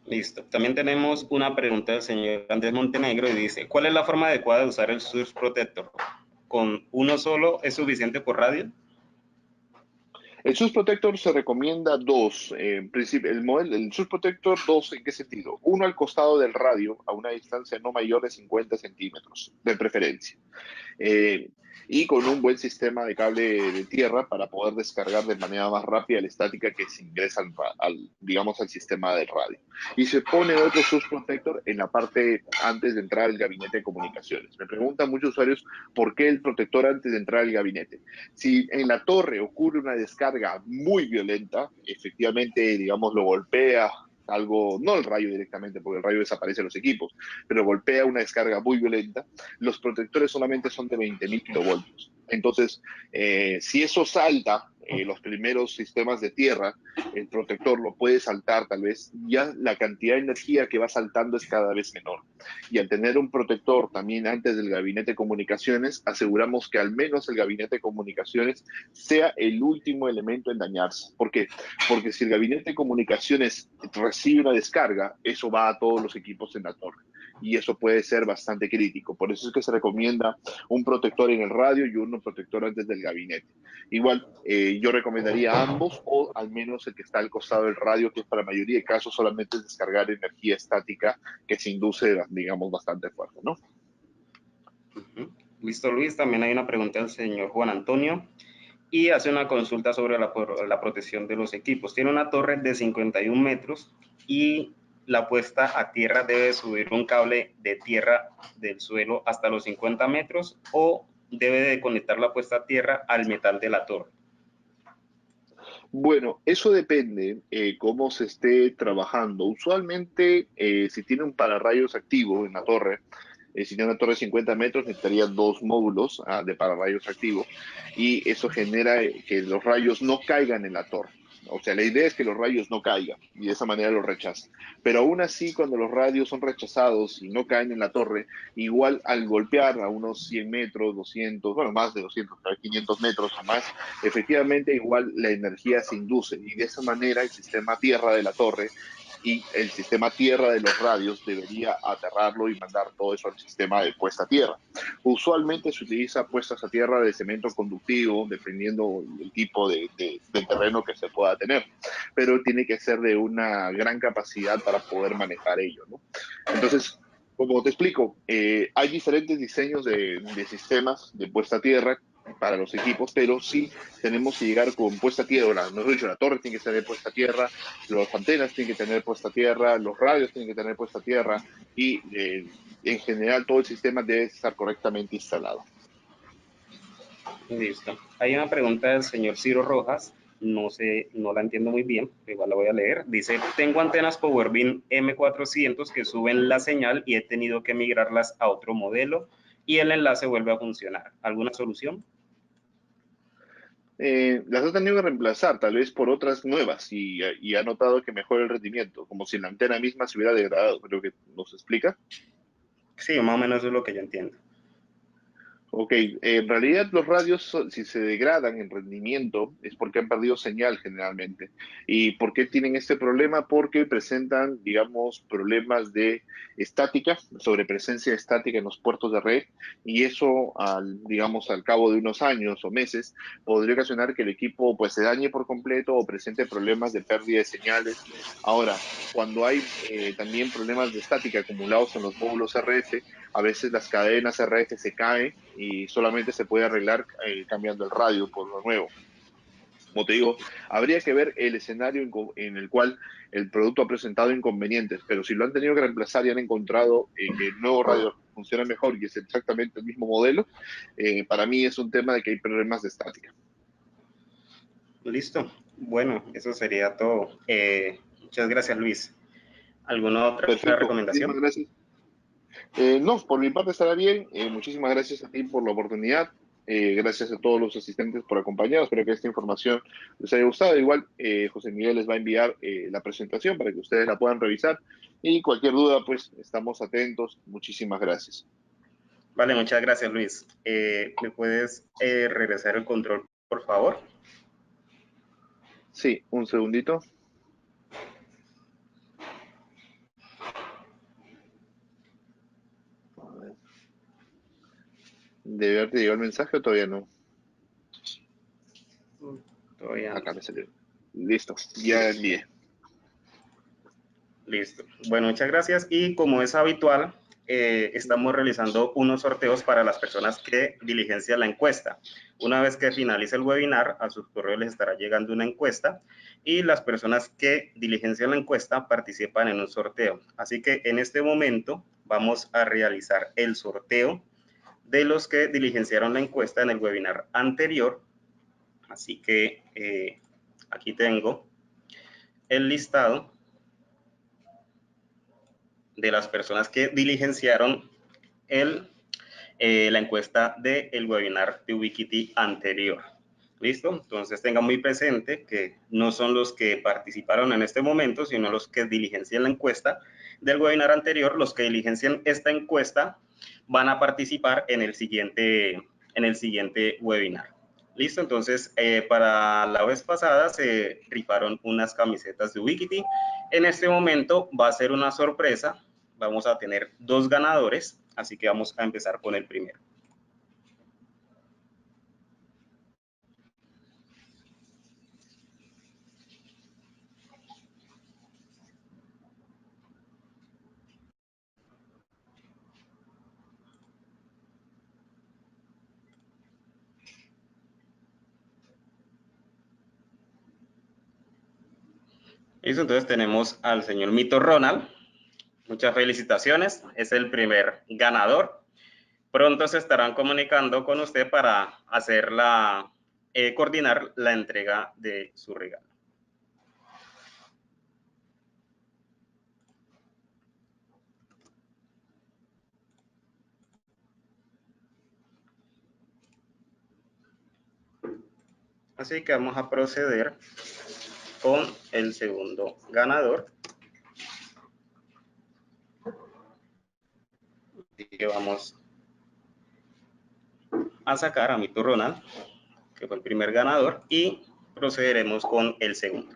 Listo. También tenemos una pregunta del señor Andrés Montenegro y dice: ¿cuál es la forma adecuada de usar el Source Protector? ¿Con uno solo es suficiente por radio? El Surge Protector se recomienda dos. En principio, el Surge Protector dos, ¿en qué sentido? Uno al costado del radio, a una distancia no mayor de 50 centímetros, de preferencia. eh, y con un buen sistema de cable de tierra para poder descargar de manera más rápida la estática que se ingresa digamos, al sistema del radio. Y se pone otro source protector en la parte antes de entrar al gabinete de comunicaciones. Me preguntan muchos usuarios por qué el protector antes de entrar al gabinete. Si en la torre ocurre una descarga muy violenta, efectivamente, digamos, lo golpea algo, no el rayo directamente, porque el rayo desaparece de los equipos, pero golpea una descarga muy violenta, los protectores solamente son de 20.000 kilovoltios. Entonces, si eso salta los primeros sistemas de tierra, el protector lo puede saltar tal vez, ya la cantidad de energía que va saltando es cada vez menor. Y al tener un protector también antes del gabinete de comunicaciones, aseguramos que al menos el gabinete de comunicaciones sea el último elemento en dañarse. ¿Por qué? Porque si el gabinete de comunicaciones recibe una descarga, eso va a todos los equipos en la torre. Y eso puede ser bastante crítico. Por eso es que se recomienda un protector en el radio y uno protector antes del gabinete. Igual, yo recomendaría ambos o al menos el que está al costado del radio, que para la mayoría de casos solamente es descargar energía estática que se induce, digamos, bastante fuerte, ¿no? Listo, Luis. También hay una pregunta del señor Juan Antonio y hace una consulta sobre la protección de los equipos. Tiene una torre de 51 metros y la puesta a tierra debe subir un cable de tierra del suelo hasta los 50 metros o debe de conectar la puesta a tierra al metal de la torre. Bueno, eso depende cómo se esté trabajando. Usualmente, si tiene un pararrayos activo en la torre, si tiene una torre de 50 metros, necesitaría dos módulos de pararrayos activo y eso genera que los rayos no caigan en la torre. O sea, la idea es que los rayos no caigan y de esa manera los rechaza. Pero aún así, cuando los rayos son rechazados y no caen en la torre, igual al golpear a unos 100 metros, 200, bueno, más de 200, 500 metros o más, efectivamente igual la energía se induce y de esa manera el sistema tierra de la torre y el sistema tierra de los radios debería aterrarlo y mandar todo eso al sistema de puesta a tierra. Usualmente se utiliza puestas a tierra de cemento conductivo, dependiendo el tipo de terreno que se pueda tener, pero tiene que ser de una gran capacidad para poder manejar ello, ¿no? Entonces, como te explico, hay diferentes diseños de sistemas de puesta a tierra para los equipos, pero sí tenemos que llegar con puesta a tierra. No he dicho, la torre tiene que tener puesta a tierra, las antenas tienen que tener puesta a tierra, los radios tienen que tener puesta a tierra y en general todo el sistema debe estar correctamente instalado. Listo. Hay una pregunta del señor Ciro Rojas. No sé, no la entiendo muy bien, pero igual la voy a leer. Dice, tengo antenas PowerBeam M400 que suben la señal y he tenido que migrarlas a otro modelo y el enlace vuelve a funcionar. ¿Alguna solución? Las ha tenido que reemplazar tal vez por otras nuevas y ha notado que mejora el rendimiento, como si la antena misma se hubiera degradado, creo que nos explica. Sí, más o menos eso es lo que yo entiendo. Ok, en realidad los radios, si se degradan en rendimiento, es porque han perdido señal generalmente. ¿Y por qué tienen este problema? Porque presentan, digamos, problemas de estática, sobrepresencia estática en los puertos de red, y eso, digamos, al cabo de unos años o meses, podría ocasionar que el equipo pues se dañe por completo o presente problemas de pérdida de señales. Ahora, cuando hay también problemas de estática acumulados en los módulos RF, a veces las cadenas RF se caen y solamente se puede arreglar cambiando el radio por lo nuevo. Como te digo, habría que ver el escenario en el cual el producto ha presentado inconvenientes, pero si lo han tenido que reemplazar y han encontrado que el nuevo radio funciona mejor y es exactamente el mismo modelo, para mí es un tema de que hay problemas de estática. Listo. Bueno, eso sería todo. Muchas gracias, Luis. ¿Alguna otra Perfecto, muchísimas recomendación? gracias. No, por mi parte estará bien. Muchísimas gracias a ti por la oportunidad. Gracias a todos los asistentes por acompañarnos. Espero que esta información les haya gustado. Igual, José Miguel les va a enviar la presentación para que ustedes la puedan revisar. Y cualquier duda, pues estamos atentos. Muchísimas gracias. Vale, muchas gracias, Luis. ¿Me puedes regresar el control, por favor? Sí, un segundito. ¿Debe haberte llegado el mensaje o todavía no? Todavía no. Acá me salió. Listo, ya envié. Listo. Bueno, muchas gracias. Y como es habitual, estamos realizando unos sorteos para las personas que diligencian la encuesta. Una vez que finalice el webinar, a sus correos les estará llegando una encuesta y las personas que diligencian la encuesta participan en un sorteo. Así que en este momento vamos a realizar el sorteo de los que diligenciaron la encuesta en el webinar anterior. Así que aquí tengo el listado de las personas que diligenciaron la encuesta del webinar de Ubiquiti anterior. ¿Listo? Entonces tengan muy presente que no son los que participaron en este momento, sino los que diligencian la encuesta del webinar anterior. Los que diligencian esta encuesta van a participar en el siguiente webinar. ¿Listo? Entonces, para la vez pasada se rifaron unas camisetas de Ubiquiti. En este momento va a ser una sorpresa. Vamos a tener 2 ganadores, así que vamos a empezar con el primero. Listo, entonces tenemos al señor Mito Ronald. Muchas felicitaciones, es el primer ganador. Pronto se estarán comunicando con usted para hacer coordinar la entrega de su regalo. Así que vamos a proceder con el segundo ganador. Así que vamos a sacar a Mito Ronald, que fue el primer ganador, y procederemos con el segundo.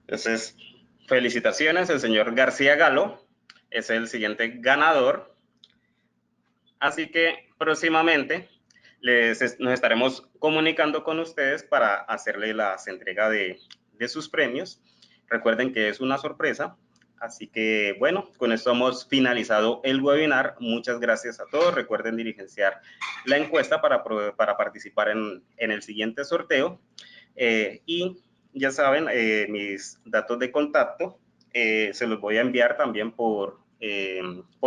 Entonces, felicitaciones, el señor García Galo es el siguiente ganador. Así que próximamente nos estaremos comunicando con ustedes para hacerle la entrega de sus premios. Recuerden que es una sorpresa. Así que, bueno, con esto hemos finalizado el webinar. Muchas gracias a todos. Recuerden diligenciar la encuesta para participar en el siguiente sorteo. Y ya saben, mis datos de contacto se los voy a enviar también por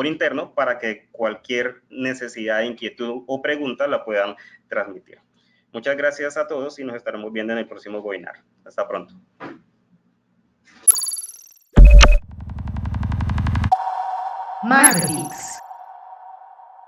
interno para que cualquier necesidad, inquietud o pregunta la puedan transmitir. Muchas gracias a todos y nos estaremos viendo en el próximo webinar. Hasta pronto. Marketix.